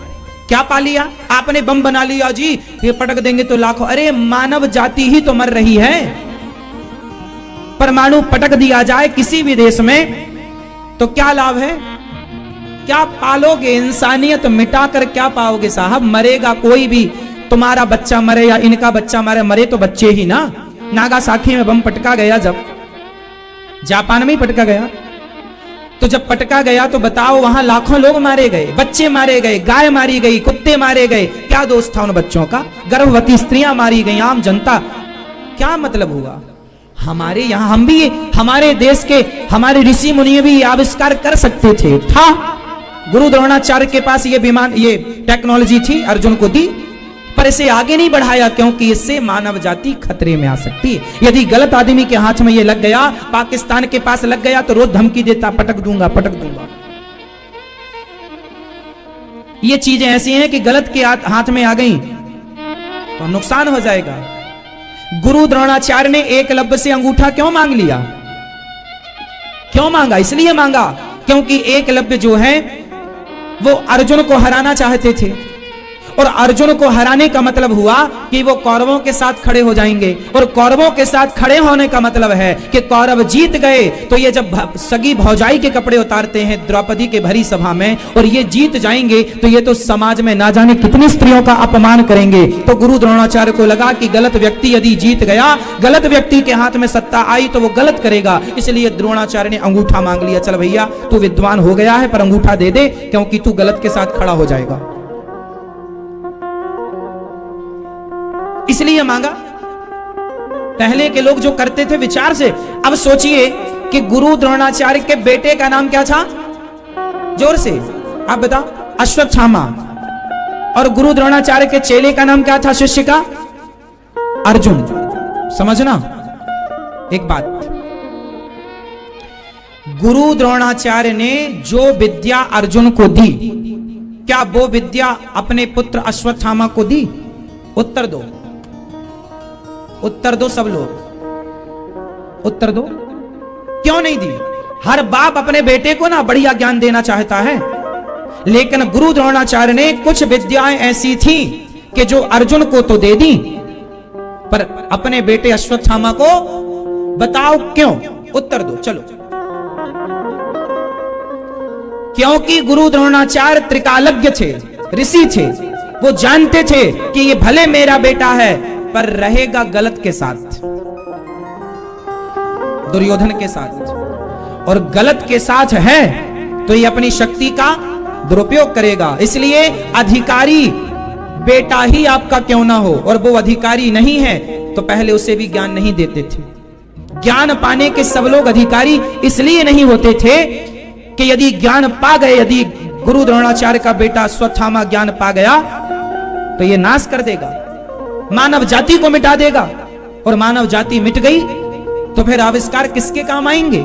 Speaker 1: क्या पा लिया आपने? बम बना लिया जी, ये पटक देंगे तो लाखों, अरे मानव जाति ही तो मर रही है। परमाणु पटक दिया जाए किसी भी देश में तो क्या लाभ है? क्या पालोगे? इंसानियत मिटाकर क्या पाओगे साहब? मरेगा कोई भी, तुम्हारा बच्चा मरे या इनका बच्चा मरे, मरे तो बच्चे ही ना। नागासाकी में बम पटका गया, जब जापान में ही पटका गया, तो जब पटका गया तो बताओ, वहां लाखों लोग मारे गए, बच्चे मारे गए, गाय मारी गई, कुत्ते मारे गए। क्या दोष था उन बच्चों का? गर्भवती स्त्रियां मारी गई, आम जनता। क्या मतलब हुआ? हमारे यहां हम भी, हमारे देश के हमारे ऋषि मुनि भी आविष्कार कर सकते थे, था। गुरु द्रोणाचार्य के पास ये विमान, ये टेक्नोलॉजी थी, अर्जुन को दी, पर इसे आगे नहीं बढ़ाया, क्योंकि इससे मानव जाति खतरे में आ सकती है। यदि गलत आदमी के हाथ में ये लग गया, पाकिस्तान के पास लग गया, तो रोज धमकी देता, पटक दूंगा, पटक दूंगा। ये चीजें ऐसी हैं कि गलत के हाथ में आ गई तो नुकसान हो जाएगा। गुरु द्रोणाचार्य ने एकलव्य से अंगूठा क्यों मांग लिया? क्यों मांगा? इसलिए मांगा क्योंकि एकलव्य जो है वो अर्जुन को हराना चाहते थे, और अर्जुन को हराने का मतलब हुआ कि वो कौरवों के साथ खड़े हो जाएंगे, और कौरवों के साथ खड़े होने का मतलब है कि कौरव जीत गए तो ये जब सगी भौजाई के कपड़े उतारते हैं द्रौपदी के भरी सभा में, और ये जीत जाएंगे तो ये तो समाज में ना जाने कितनी स्त्रियों का अपमान करेंगे। तो गुरु द्रोणाचार्य को लगा कि गलत व्यक्ति यदि जीत गया, गलत व्यक्ति के हाथ में सत्ता आई तो वो गलत करेगा, इसलिए द्रोणाचार्य ने अंगूठा मांग लिया। चल भैया, तू विद्वान हो गया है, पर अंगूठा दे दे, क्योंकि तू गलत के साथ खड़ा हो जाएगा, इसलिए मांगा। पहले के लोग जो करते थे विचार से। अब सोचिए कि गुरु द्रोणाचार्य के बेटे का नाम क्या था? जोर से आप बताओ। अश्वत्थामा। और गुरु द्रोणाचार्य के चेले का नाम क्या था, शिष्य का? अर्जुन। समझना एक बात, गुरु द्रोणाचार्य ने जो विद्या अर्जुन को दी, क्या वो विद्या अपने पुत्र अश्वत्थामा को दी? उत्तर दो, उत्तर दो सब लोग, उत्तर दो। क्यों नहीं दी? हर बाप अपने बेटे को ना बढ़िया ज्ञान देना चाहता है, लेकिन गुरु द्रोणाचार्य ने कुछ विद्याएं ऐसी थी कि जो अर्जुन को तो दे दी, पर अपने बेटे अश्वत्थामा को बताओ क्यों? उत्तर दो चलो। क्योंकि गुरु द्रोणाचार्य त्रिकालज्ञ थे, ऋषि थे, वो जानते थे कि ये भले मेरा बेटा है पर रहेगा गलत के साथ, दुर्योधन के साथ, और गलत के साथ है तो ये अपनी शक्ति का दुरुपयोग करेगा। इसलिए अधिकारी बेटा ही आपका क्यों ना हो और वो अधिकारी नहीं है तो पहले उसे भी ज्ञान नहीं देते थे। ज्ञान पाने के सब लोग अधिकारी इसलिए नहीं होते थे कि यदि ज्ञान पा गए, यदि गुरु द्रोणाचार्य का बेटा अश्वत्थामा ज्ञान पा गया तो ये नाश कर देगा, मानव जाति को मिटा देगा, और मानव जाति मिट गई तो फिर आविष्कार किसके काम आएंगे।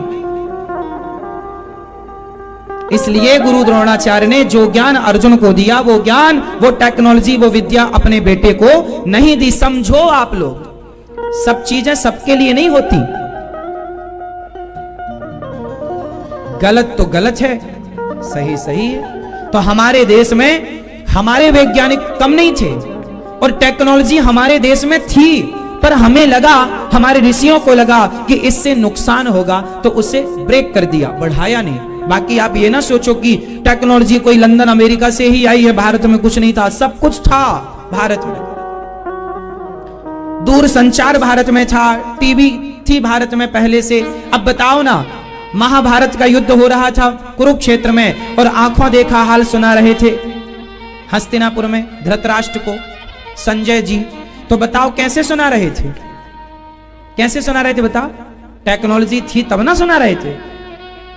Speaker 1: इसलिए गुरु द्रोणाचार्य ने जो ज्ञान अर्जुन को दिया, वो ज्ञान, वो टेक्नोलॉजी, वो विद्या अपने बेटे को नहीं दी। समझो आप लोग, सब चीजें सबके लिए नहीं होती। गलत तो गलत है, सही सही है। तो हमारे देश में हमारे वैज्ञानिक कम नहीं थे और टेक्नोलॉजी हमारे देश में थी, पर हमें लगा, हमारे ऋषियों को लगा कि इससे नुकसान होगा तो उसे ब्रेक कर दिया, बढ़ाया नहीं। बाकी आप ये ना सोचो कि टेक्नोलॉजी कोई लंदन अमेरिका से ही आई है, भारत में कुछ नहीं था, सब कुछ था भारत में। दूर संचार भारत में था, टीवी थी भारत में पहले से। अब बताओ ना, महाभारत का युद्ध हो रहा था कुरुक्षेत्र में और आंखों देखा हाल सुना रहे थे हस्तिनापुर में धृतराष्ट्र को संजय जी। तो बताओ कैसे सुना रहे थे, कैसे सुना रहे थे बताओ? टेक्नोलॉजी थी तब ना सुना रहे थे।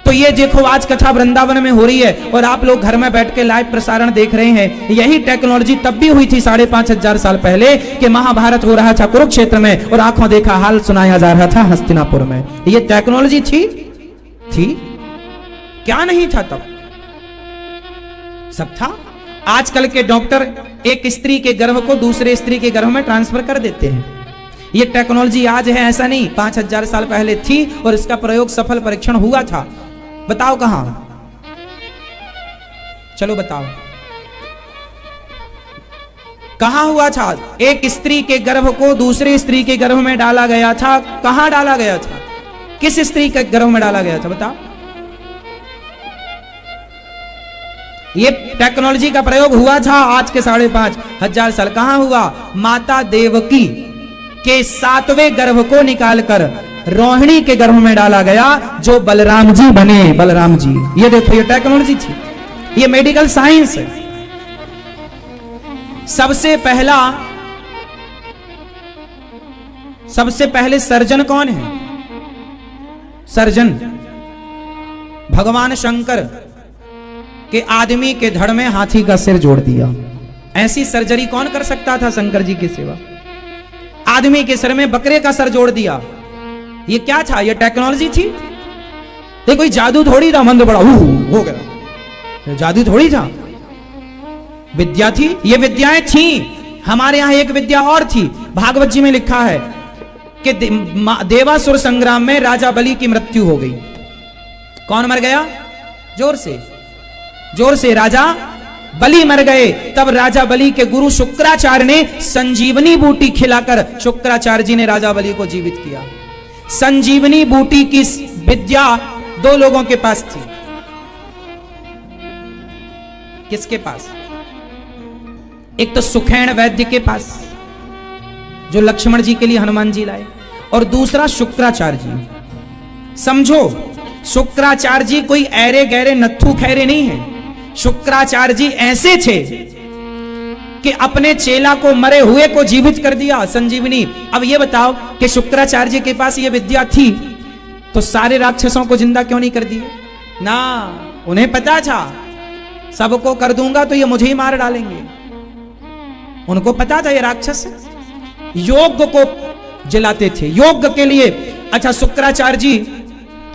Speaker 1: तो ये देखो आज कथा वृंदावन में हो रही है और आप लोग घर में बैठ के लाइव प्रसारण देख रहे हैं। यही टेक्नोलॉजी तब भी हुई थी 5,500 साल पहले कि महाभारत हो रहा था कुरुक्षेत्र में और आंखों देखा हाल सुनाया जा रहा था हस्तिनापुर में। ये टेक्नोलॉजी थी क्या नहीं था तब? सब था। आजकल के डॉक्टर एक स्त्री के गर्भ को दूसरे स्त्री के गर्भ में ट्रांसफर कर देते हैं। ये टेक्नोलॉजी आज है, ऐसा नहीं, 5,000 साल पहले थी और इसका प्रयोग सफल परीक्षण हुआ था। बताओ कहां? चलो बताओ कहां हुआ था? एक स्त्री के गर्भ को दूसरी स्त्री के गर्भ में डाला गया था। कहां डाला गया था? किस स्त्री के गर्भ में डाला गया था बताओ? ये टेक्नोलॉजी का प्रयोग हुआ था आज के 5,500 साल। कहां हुआ? माता देवकी के 7वें गर्भ को निकालकर रोहिणी के गर्भ में डाला गया, जो बलराम जी बने। बलराम जी, ये देखो, ये टेक्नोलॉजी थी, ये मेडिकल साइंस है। सबसे पहले सर्जन कौन है? सर्जन भगवान शंकर के आदमी के धड़ में हाथी का सिर जोड़ दिया। ऐसी सर्जरी कौन कर सकता था शंकर जी की सिवा? आदमी के सिर में बकरे का सर जोड़ दिया। ये क्या था? ये टेक्नोलॉजी थी। ये कोई जादू थोड़ी था, मंत्र बड़ा हो गया, जादू थोड़ी था, विद्या थी। ये विद्याएं थी। हमारे यहां एक विद्या और थी, भागवत जी में लिखा है कि देवासुर संग्राम में राजा बलि की मृत्यु हो गई। कौन मर गया? जोर से, जोर से। राजा बलि मर गए। तब राजा बलि के गुरु शुक्राचार्य ने संजीवनी बूटी खिलाकर शुक्राचार्य जी ने राजा बलि को जीवित किया। संजीवनी बूटी की विद्या 2 लोगों के पास थी। किसके पास? एक तो सुखैण वैद्य के पास, जो लक्ष्मण जी के लिए हनुमान जी लाए, और दूसरा शुक्राचार्य जी। समझो, शुक्राचार्य जी कोई ऐरे गहरे नत्थू खैरे नहीं है। शुक्राचार्य जी ऐसे थे कि अपने चेला को, मरे हुए को जीवित कर दिया, संजीवनी। अब ये बताओ कि शुक्राचार्य जी के पास ये विद्या थी तो सारे राक्षसों को जिंदा क्यों नहीं कर दिए? ना, उन्हें पता था सबको कर दूंगा तो ये मुझे ही मार डालेंगे। उनको पता था ये राक्षस योग्य को जलाते थे, योग्य के लिए। अच्छा, शुक्राचार्य जी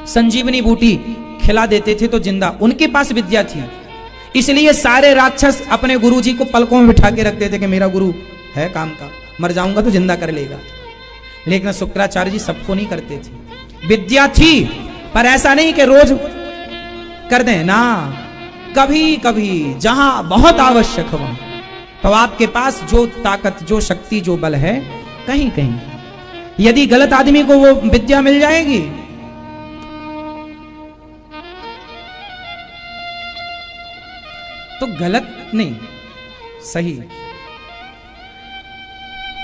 Speaker 1: संजीवनी बूटी खिला देते थे तो जिंदा, उनके पास विद्या थी। इसलिए सारे राक्षस अपने गुरुजी को पलकों में बिठा के रखते थे कि मेरा गुरु है काम का, मर जाऊंगा तो जिंदा कर लेगा। लेकिन शुक्राचार्य जी सबको नहीं करते थे। विद्या थी, पर ऐसा नहीं कि रोज कर दें ना, कभी कभी जहां बहुत आवश्यक हो तो आपके पास जो ताकत, जो शक्ति, जो बल है, कहीं कहीं यदि गलत आदमी को वो विद्या मिल जाएगी तो गलत नहीं, सही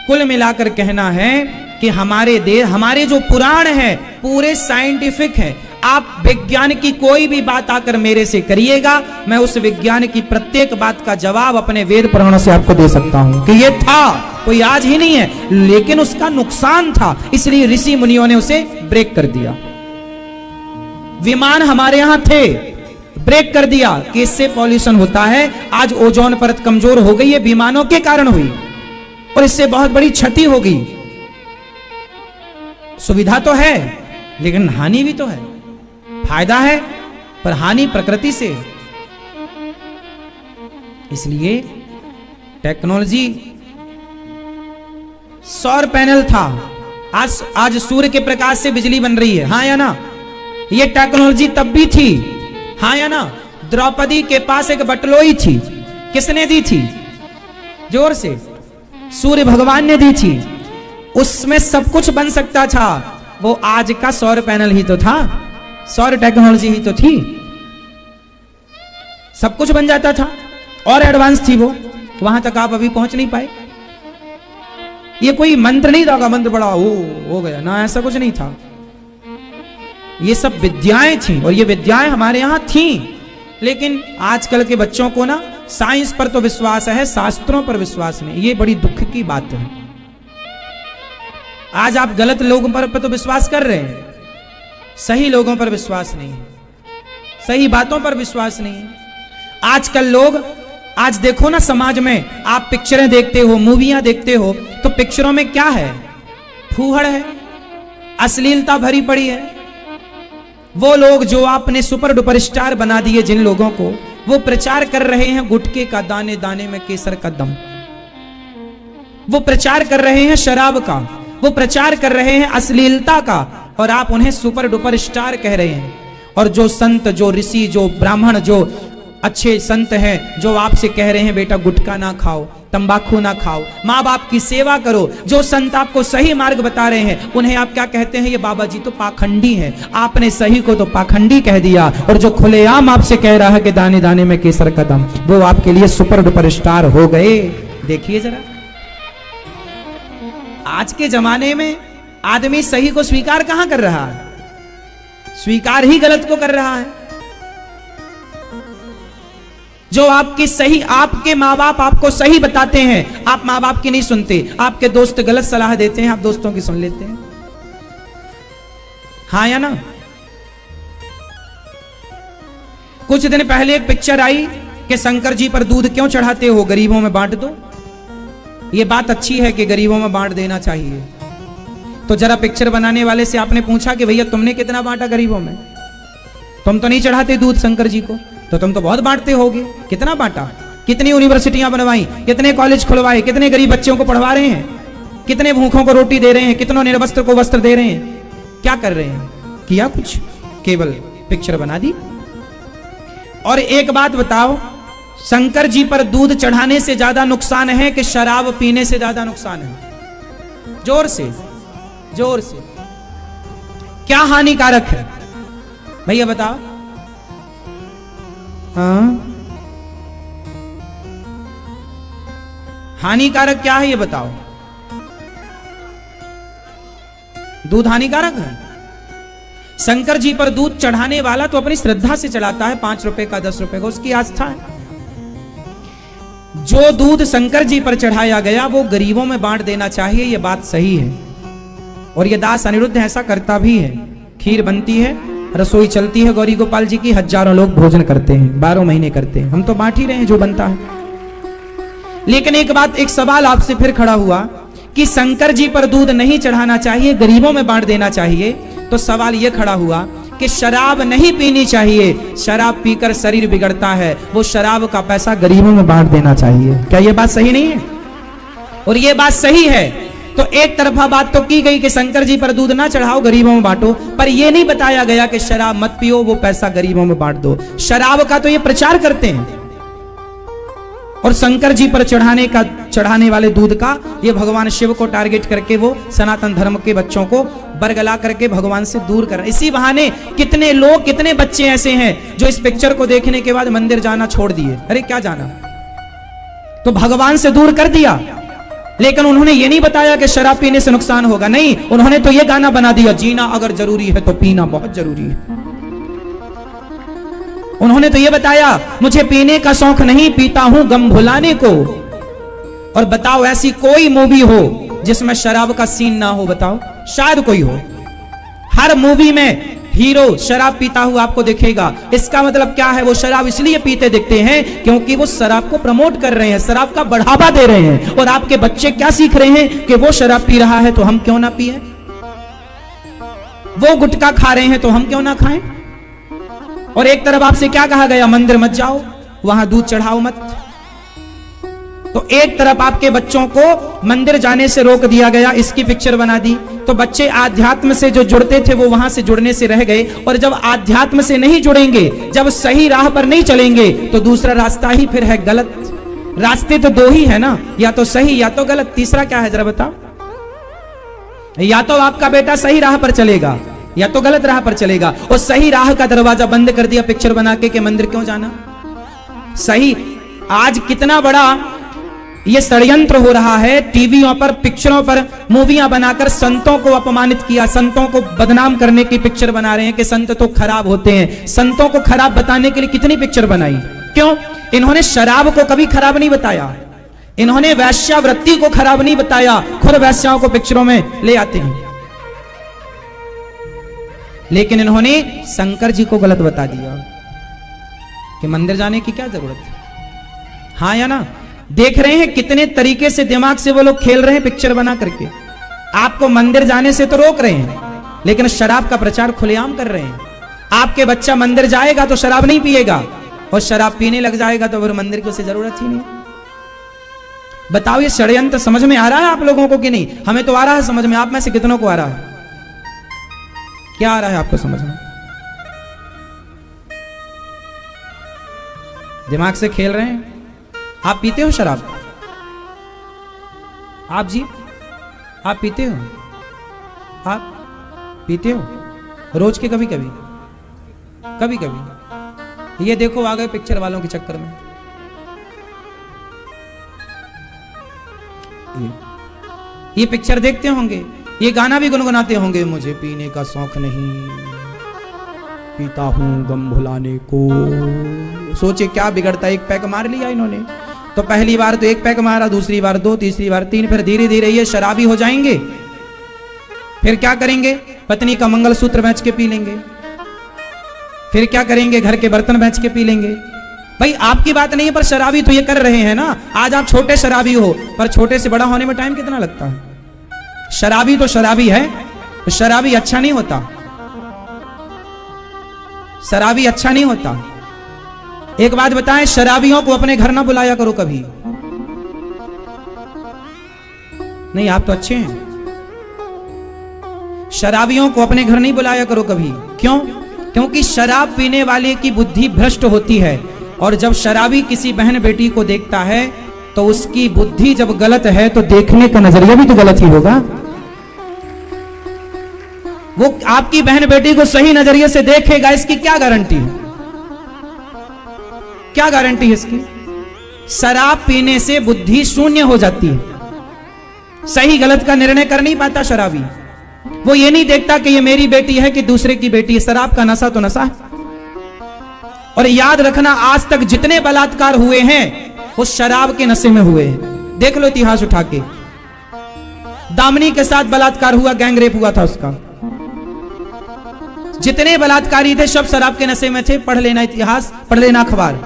Speaker 1: कुल मिलाकर कहना है कि हमारे जो पुराण है पूरे साइंटिफिक है। आप विज्ञान की कोई भी बात आकर मेरे से करिएगा, मैं उस विज्ञान की प्रत्येक बात का जवाब अपने वेद पुराणों से आपको दे सकता हूं कि ये था, कोई आज ही नहीं है, लेकिन उसका नुकसान था, इसलिए ऋषि मुनियों ने उसे ब्रेक कर दिया। विमान हमारे यहां थे, ब्रेक कर दिया कि इससे पॉल्यूशन होता है। आज ओजोन परत कमजोर हो गई है, विमानों के कारण हुई, और इससे बहुत बड़ी क्षति हो गई। सुविधा तो है लेकिन हानि भी तो है। फायदा है पर हानि प्रकृति से। इसलिए टेक्नोलॉजी, सौर पैनल था, आज सूर्य के प्रकाश से बिजली बन रही है, हाँ या ना? ये टेक्नोलॉजी तब भी थी, हाँ या ना? द्रौपदी के पास एक बटलोई थी, किसने दी थी? जोर से, सूर्य भगवान ने दी थी। उसमें सब कुछ बन सकता था, वो आज का सौर पैनल ही तो था, सौर टेक्नोलॉजी ही तो थी, सब कुछ बन जाता था, और एडवांस थी वो, वहां तक आप अभी पहुंच नहीं पाए। ये कोई मंत्र नहीं था, मंत्र बड़ा हो गया ना, ऐसा कुछ नहीं था। ये सब विद्याएं थी, और ये विद्याएं हमारे यहां थी, लेकिन आजकल के बच्चों को ना साइंस पर तो विश्वास है, शास्त्रों पर विश्वास नहीं। ये बड़ी दुख की बात है। आज आप गलत लोगों पर तो विश्वास कर रहे हैं, सही लोगों पर विश्वास नहीं है, सही बातों पर विश्वास नहीं है। आजकल लोग, आज देखो ना समाज में, आप पिक्चरें देखते हो, मूवियां देखते हो, तो पिक्चरों में क्या है? फूहड़ है, अश्लीलता भरी पड़ी है। वो लोग जो आपने सुपर डुपर स्टार बना दिए जिन लोगों को, वो प्रचार कर रहे हैं गुटखे का, दाने दाने में केसर का दम। वो प्रचार कर रहे हैं शराब का, वो प्रचार कर रहे हैं अश्लीलता का, और आप उन्हें सुपर डुपर स्टार कह रहे हैं। और जो संत, जो ऋषि, जो ब्राह्मण, जो अच्छे संत हैं, जो आपसे कह रहे हैं बेटा गुटखा ना खाओ, तंबाकू ना खाओ, माँ बाप की सेवा करो, जो संत आपको सही मार्ग बता रहे हैं, उन्हें आप क्या कहते हैं? ये बाबा जी तो पाखंडी हैं। आपने सही को तो पाखंडी कह दिया, और जो खुलेआम आपसे कह रहा है कि दाने दाने में केसर का दम, वो आपके लिए सुपर डुपर स्टार हो गए। देखिए जरा, आज के जमाने में आदमी सही को स्वीकार कहां कर रहा है? स्वीकार ही गलत को कर रहा है। जो आपकी सही, आपके माँ बाप आपको सही बताते हैं, आप माँ बाप की नहीं सुनते। आपके दोस्त गलत सलाह देते हैं, आप दोस्तों की सुन लेते हैं, हाँ या ना? कुछ दिन पहले एक पिक्चर आई कि शंकर जी पर दूध क्यों चढ़ाते हो, गरीबों में बांट दो। ये बात अच्छी है कि गरीबों में बांट देना चाहिए। तो जरा पिक्चर बनाने वाले से आपने पूछा कि भैया तुमने कितना बांटा गरीबों में? तुम तो नहीं चढ़ाते दूध शंकर जी को, तो तुम तो बहुत बांटते होगे। कितना बांटा? कितनी यूनिवर्सिटियां बनवाई, कितने कॉलेज खुलवाए, कितने गरीब बच्चों को पढ़वा रहे हैं, कितने भूखों को रोटी दे रहे हैं, कितनों निर्वस्त्र को वस्त्र दे रहे हैं? क्या कर रहे हैं? किया कुछ? केवल पिक्चर बना दी। और एक बात बताओ, शंकर जी पर दूध चढ़ाने से ज्यादा नुकसान है कि शराब पीने से ज्यादा नुकसान है? जोर से, जोर से, क्या हानिकारक है भैया बताओ? हाँ, हानिकारक क्या है ये बताओ? दूध हानिकारक है? शंकर जी पर दूध चढ़ाने वाला तो अपनी श्रद्धा से चढ़ाता है, 5 रुपए का, 10 रुपए का, उसकी आस्था है। जो दूध शंकर जी पर चढ़ाया गया वो गरीबों में बांट देना चाहिए, ये बात सही है। और ये दास अनिरुद्ध ऐसा करता भी है। खीर बनती है, रसोई चलती है गौरी गोपाल जी की, हजारों लोग भोजन करते हैं, 12 महीने करते हैं, हम तो बांट ही रहे हैं जो बनता है। लेकिन एक बात, एक सवाल आपसे फिर खड़ा हुआ कि शंकर जी पर दूध नहीं चढ़ाना चाहिए, गरीबों में बांट देना चाहिए। तो सवाल यह खड़ा हुआ कि शराब नहीं पीनी चाहिए, शराब पीकर शरीर बिगड़ता है, वो शराब का पैसा गरीबों में बांट देना चाहिए। क्या ये बात सही नहीं है? और ये बात सही है। तो एक तरफा बात तो की गई कि शंकर जी पर दूध ना चढ़ाओ, गरीबों में बांटो, पर यह नहीं बताया गया कि शराब मत पियो, वो पैसा गरीबों में बांट दो। शराब का तो ये प्रचार करते हैं, और शंकर जी पर चढ़ाने वाले दूध का ये भगवान शिव को टारगेट करके वो सनातन धर्म के बच्चों को बरगला करके भगवान से दूर कर। इसी बहाने कितने लोग, कितने बच्चे ऐसे हैं जो इस पिक्चर को देखने के बाद मंदिर जाना छोड़ दिए। अरे क्या जाना, तो भगवान से दूर कर दिया। लेकिन उन्होंने ये नहीं बताया कि शराब पीने से नुकसान होगा। नहीं, उन्होंने तो ये गाना बना दिया, जीना अगर जरूरी है तो पीना बहुत जरूरी है। उन्होंने तो ये बताया, मुझे पीने का शौक नहीं, पीता हूं गम भुलाने को। और बताओ ऐसी कोई मूवी हो जिसमें शराब का सीन ना हो? बताओ, शायद कोई हो। हर मूवी में हीरो शराब पीता हुआ आपको दिखेगा। इसका मतलब क्या है? वो शराब इसलिए पीते दिखते हैं क्योंकि वो शराब को प्रमोट कर रहे हैं, शराब का बढ़ावा दे रहे हैं। और आपके बच्चे क्या सीख रहे हैं कि वो शराब पी रहा है तो हम क्यों ना पिए, वो गुटखा खा रहे हैं तो हम क्यों ना खाएं। और एक तरफ आपसे क्या कहा गया, मंदिर मत जाओ, वहां दूध चढ़ाओ मत। तो एक तरफ आपके बच्चों को मंदिर जाने से रोक दिया गया, इसकी पिक्चर बना दी। तो बच्चे आध्यात्म से जो जुड़ते थे वो वहां से जुड़ने से रह गए। और जब आध्यात्म से नहीं जुड़ेंगे, जब सही राह पर नहीं चलेंगे, तो दूसरा रास्ता ही फिर है गलत। रास्ते तो दो ही है ना, या तो सही या तो गलत। तीसरा क्या है जरा बताओ? या तो आपका बेटा सही राह पर चलेगा या तो गलत राह पर चलेगा। और सही राह का दरवाजा बंद कर दिया पिक्चर बना के कि मंदिर क्यों जाना। सही, आज कितना बड़ा ये षड्यंत्र हो रहा है। टीवियों पर, पिक्चरों पर मूवियां बनाकर संतों को अपमानित किया, संतों को बदनाम करने की पिक्चर बना रहे हैं कि संत तो खराब होते हैं। संतों को खराब बताने के लिए कितनी पिक्चर बनाई। क्यों? इन्होंने शराब को कभी खराब नहीं बताया, इन्होंने वैश्यावृत्ति को खराब नहीं बताया। खुद वैश्याओं को पिक्चरों में ले आते हैं, लेकिन इन्होंने शंकर जी को गलत बता दिया कि मंदिर जाने की क्या जरूरत है। हाँ या ना? देख रहे हैं कितने तरीके से दिमाग से वो लोग खेल रहे हैं पिक्चर बना करके। आपको मंदिर जाने से तो रोक रहे हैं, लेकिन शराब का प्रचार खुलेआम कर रहे हैं। आपके बच्चा मंदिर जाएगा तो शराब नहीं पिएगा, और शराब पीने लग जाएगा तो फिर मंदिर की उसे जरूरत ही नहीं। बताओ, ये षड्यंत्र समझ में आ रहा है आप लोगों को कि नहीं? हमें तो आ रहा है समझ में। आप में से कितनों को आ रहा है? क्या आ रहा है आपको समझ में? दिमाग से खेल रहे हैं। आप पीते हो शराब? आप जी, आप पीते हो? आप पीते हो रोज के? कभी कभी, कभी कभी। ये देखो आ गए पिक्चर वालों के चक्कर में। ये पिक्चर देखते होंगे, ये गाना भी गुनगुनाते होंगे, मुझे पीने का शौक नहीं, पीता हूं गम भुलाने को। सोचे क्या बिगड़ता, एक पैक मार लिया इन्होंने। तो पहली बार तो एक पैक मारा, दूसरी बार दो, तीसरी बार तीन, फिर धीरे धीरे ये शराबी हो जाएंगे। फिर क्या करेंगे? पत्नी का मंगलसूत्र बेच के पी लेंगे। फिर क्या करेंगे? घर के बर्तन बेच के पी लेंगे। भाई आपकी बात नहीं है, पर शराबी तो ये कर रहे हैं ना। आज आप छोटे शराबी हो, पर छोटे से बड़ा होने में टाइम कितना लगता है? शराबी तो शराबी है, तो शराबी अच्छा नहीं होता, शराबी अच्छा नहीं होता। एक बात बताएं, शराबियों को अपने घर ना बुलाया करो कभी। नहीं, आप तो अच्छे हैं। शराबियों को अपने घर नहीं बुलाया करो कभी। क्यों? क्योंकि शराब पीने वाले की बुद्धि भ्रष्ट होती है। और जब शराबी किसी बहन बेटी को देखता है तो उसकी बुद्धि जब गलत है तो देखने का नजरिया भी तो गलत ही होगा। वो आपकी बहन बेटी को सही नजरिए से देखेगा, इसकी क्या गारंटी है? क्या गारंटी है इसकी? शराब पीने से बुद्धि शून्य हो जाती है, सही गलत का निर्णय कर नहीं पाता शराबी। वो ये नहीं देखता कि ये मेरी बेटी है कि दूसरे की बेटी है। शराब का नशा तो नशा है। और याद रखना, आज तक जितने बलात्कार हुए हैं वो शराब के नशे में हुए हैं। देख लो इतिहास उठा के। दामिनी के साथ बलात्कार हुआ, गैंग रेप हुआ था उसका। जितने बलात्कारी थे सब शराब के नशे में थे। पढ़ लेना इतिहास, पढ़ लेना अखबार।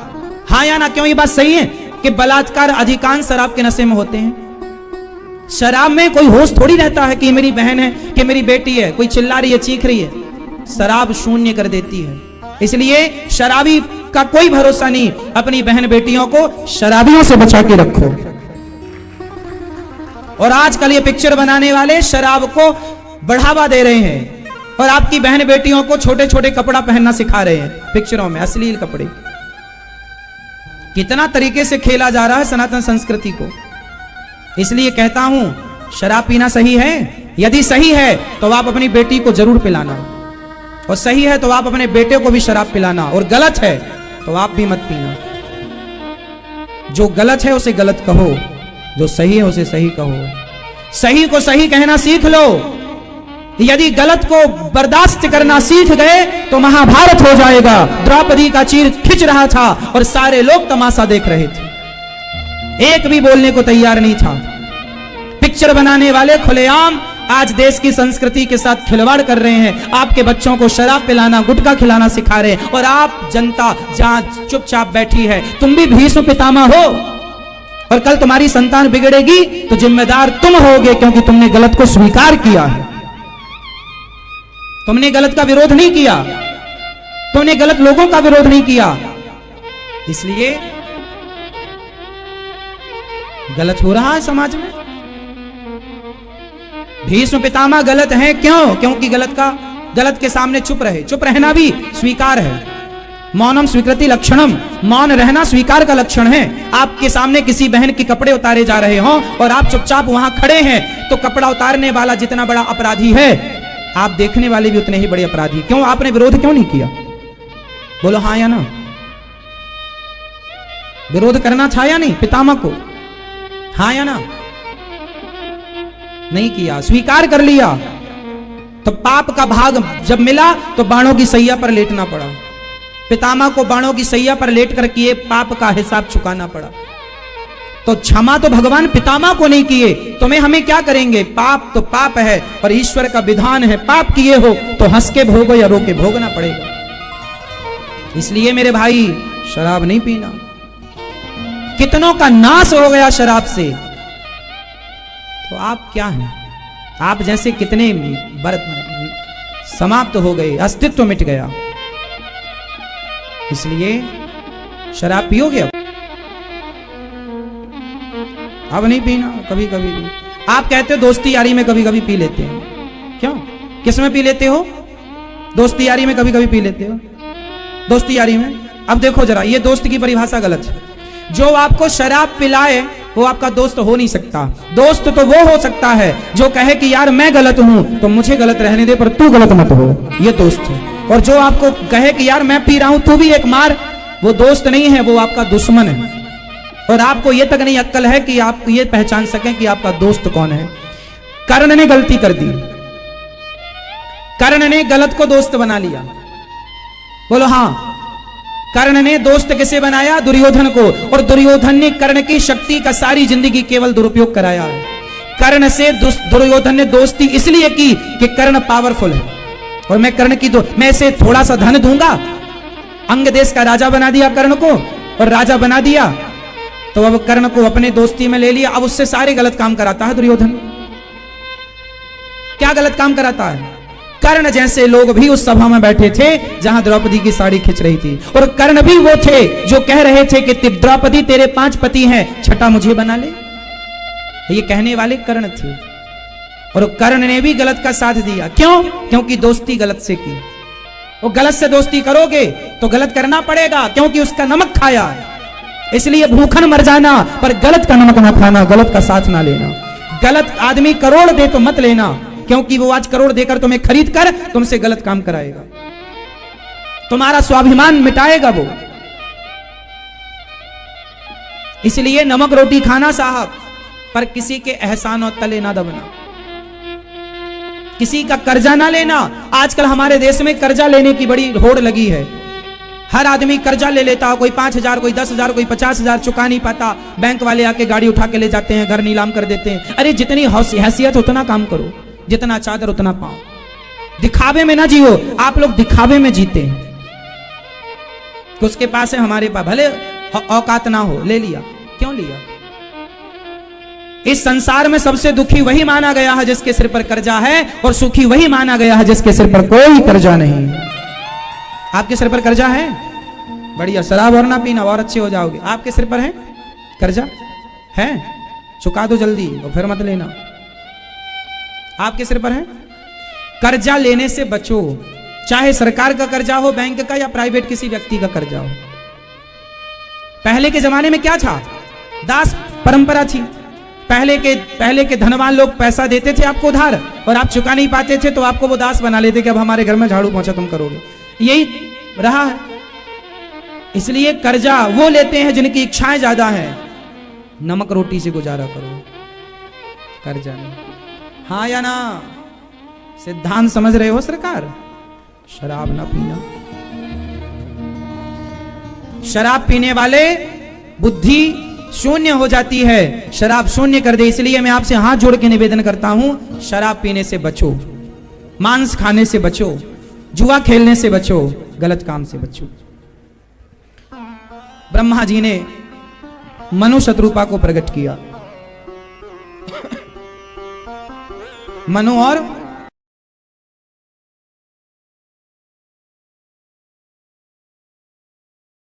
Speaker 1: हाँ या ना? क्यों ये बात सही है कि बलात्कार अधिकांश शराब के नशे में होते हैं। शराब में कोई होश थोड़ी रहता है कि मेरी बहन है, कि मेरी बेटी है, कोई चिल्ला रही है, चीख रही है। शराब शून्य कर देती है। इसलिए शराबी का कोई भरोसा नहीं। अपनी बहन बेटियों को शराबियों से बचा के रखो। और आजकल ये पिक्चर बनाने वाले शराब को बढ़ावा दे रहे हैं और आपकी बहन बेटियों को छोटे छोटे कपड़ा पहनना सिखा रहे हैं पिक्चरों में, अश्लील कपड़े। कितना तरीके से खेला जा रहा है सनातन संस्कृति को। इसलिए कहता हूं, शराब पीना सही है? यदि सही है तो आप अपनी बेटी को जरूर पिलाना, और सही है तो आप अपने बेटे को भी शराब पिलाना, और गलत है तो आप भी मत पीना। जो गलत है उसे गलत कहो, जो सही है उसे सही कहो, सही को सही कहना सीख लो। यदि गलत को बर्दाश्त करना सीख गए तो महाभारत हो जाएगा। द्रौपदी का चीर खिंच रहा था और सारे लोग तमाशा देख रहे थे, एक भी बोलने को तैयार नहीं था। पिक्चर बनाने वाले खुलेआम आज देश की संस्कृति के साथ खिलवाड़ कर रहे हैं। आपके बच्चों को शराब पिलाना, गुटखा खिलाना सिखा रहे हैं, और आप जनता जहां चुपचाप बैठी है, तुम भी भीष्म पितामह हो, और कल तुम्हारी संतान बिगड़ेगी तो जिम्मेदार तुम होगे, क्योंकि तुमने गलत को स्वीकार किया है। तुमने गलत का विरोध नहीं किया, तुमने गलत लोगों का विरोध नहीं किया, इसलिए गलत हो रहा है समाज में। भीष्म पितामह गलत हैं, क्यों? क्योंकि गलत के सामने चुप रहे। चुप रहना भी स्वीकार है। मौनम स्वीकृति लक्षणम, मौन रहना स्वीकार का लक्षण है। आपके सामने किसी बहन के कपड़े उतारे जा रहे हो और आप चुपचाप वहां खड़े हैं, तो कपड़ा उतारने वाला जितना बड़ा अपराधी है, आप देखने वाले भी उतने ही बड़े अपराधी। क्यों? आपने विरोध क्यों नहीं किया? बोलो हाँ या ना। विरोध करना था या नहीं पितामह को? हाँ या ना? नहीं किया, स्वीकार कर लिया। तो पाप का भाग जब मिला तो बाणों की सैया पर लेटना पड़ा। पितामह को बाणों की सैया पर लेट कर किए पाप का हिसाब चुकाना पड़ा। तो क्षमा तो भगवान पितामह को नहीं किए, तुम्हें हमें क्या करेंगे? पाप तो पाप है और ईश्वर का विधान है, पाप किए हो तो हंस के भोगो या रो के भोगना पड़ेगा। इसलिए मेरे भाई शराब नहीं पीना। कितनों का नाश हो गया शराब से, तो आप क्या हैं? आप जैसे कितने समाप्त हो गए, अस्तित्व मिट गया। इसलिए शराब पियोगे अब नहीं पीना, कभी कभी भी। आप कहते हो दोस्ती यारी में कभी कभी पी लेते हैं, क्यों? किस में पी लेते हो? दोस्ती यारी में कभी कभी पी लेते हो, दोस्ती यारी में। अब देखो जरा, ये दोस्त की परिभाषा गलत है। जो आपको शराब पिलाए वो आपका दोस्त हो नहीं सकता। दोस्त तो वो हो सकता है जो कहे कि यार मैं गलत हूं तो मुझे गलत रहने दे, पर तू गलत मत हो, ये दोस्त है। और जो आपको कहे कि यार मैं पी रहा हूं तू भी एक मार, वो दोस्त नहीं है, वो आपका दुश्मन है। और आपको ये तक नहीं अक्ल है कि आप ये पहचान सकें कि आपका दोस्त कौन है। कर्ण ने गलती कर दी, कर्ण ने गलत को दोस्त बना लिया। बोलो हाँ। कर्ण ने दोस्त किसे बनाया? दुर्योधन को। और दुर्योधन ने कर्ण की शक्ति का सारी जिंदगी केवल दुरुपयोग कराया है। कर्ण से दुर्योधन ने दोस्ती इसलिए की कि कर्ण पावरफुल है और मैं कर्ण की मैं इसे थोड़ा सा धन दूंगा। अंग देश का राजा बना दिया कर्ण को, और राजा बना दिया तो अब कर्ण को अपने दोस्ती में ले लिया। अब उससे सारे गलत काम कराता है दुर्योधन। क्या गलत काम कराता है? कर्ण जैसे लोग भी उस सभा में बैठे थे जहां द्रौपदी की साड़ी खिंच रही थी, और कर्ण भी वो थे जो कह रहे थे कि द्रौपदी तेरे 5 पति हैं, छठा मुझे बना ले। ये कहने वाले कर्ण थे, और कर्ण ने भी गलत का साथ दिया। क्यों? क्योंकि दोस्ती गलत से की। वो गलत से दोस्ती करोगे तो गलत करना पड़ेगा, क्योंकि उसका नमक खाया है। इसलिए भूखन मर जाना, पर गलत का नमक ना खाना, गलत का साथ ना लेना। गलत आदमी करोड़ दे तो मत लेना, क्योंकि वो आज करोड़ देकर तुम्हें खरीद कर तुमसे गलत काम कराएगा, तुम्हारा स्वाभिमान मिटाएगा वो। इसलिए नमक रोटी खाना साहब, पर किसी के एहसानों तले ना दबना, किसी का कर्जा ना लेना। आजकल हमारे देश में कर्जा लेने की बड़ी होड़ लगी है। हर आदमी कर्जा ले लेता, कोई 5,000, कोई 10,000, कोई 50,000 चुका नहीं पाता। बैंक वाले आके गाड़ी उठा के ले जाते हैं, घर नीलाम कर देते हैं। अरे जितनी हैसियत उतना काम करो, जितना चादर उतना पाओ। दिखावे में ना जियो। आप लोग दिखावे में जीते हैं। उसके पास है, हमारे पास भले औकात ना हो, ले लिया। क्यों लिया? इस संसार में सबसे दुखी वही माना गया है जिसके सिर पर कर्जा है, और सुखी वही माना गया है जिसके सिर पर कोई कर्जा नहीं। आपके सिर पर कर्जा है? बढ़िया, शराब और ना पीना और अच्छे हो जाओगे। आपके सिर पर है कर्जा? है? चुका दो जल्दी और फिर मत लेना। आपके सिर पर है? कर्जा लेने से बचो, चाहे सरकार का कर्जा हो, बैंक का, या प्राइवेट किसी व्यक्ति का कर्जा हो। पहले के जमाने में क्या था? दास परंपरा थी। पहले के धनवान लोग पैसा देते थे आपको उधार, और आप चुका नहीं पाते थे तो आपको वो दास बना लेते कि अब हमारे घर में झाड़ू पहुंचा तुम करोगे। यही रहा है। इसलिए कर्जा वो लेते हैं जिनकी इच्छाएं ज्यादा हैं, नमक रोटी से गुजारा करो, कर जाने। हाँ या ना? सिद्धांत समझ रहे हो सरकार? शराब ना पीना। शराब पीने वाले बुद्धि शून्य हो जाती है, शराब शून्य कर दे। इसलिए मैं आपसे हाथ जोड़ के निवेदन करता हूं, शराब पीने से बचो, मांस खाने से बचो, जुआ खेलने से बचो, गलत काम से बचो। ब्रह्मा जी ने मनु शत्रुपा को प्रकट किया। मनु और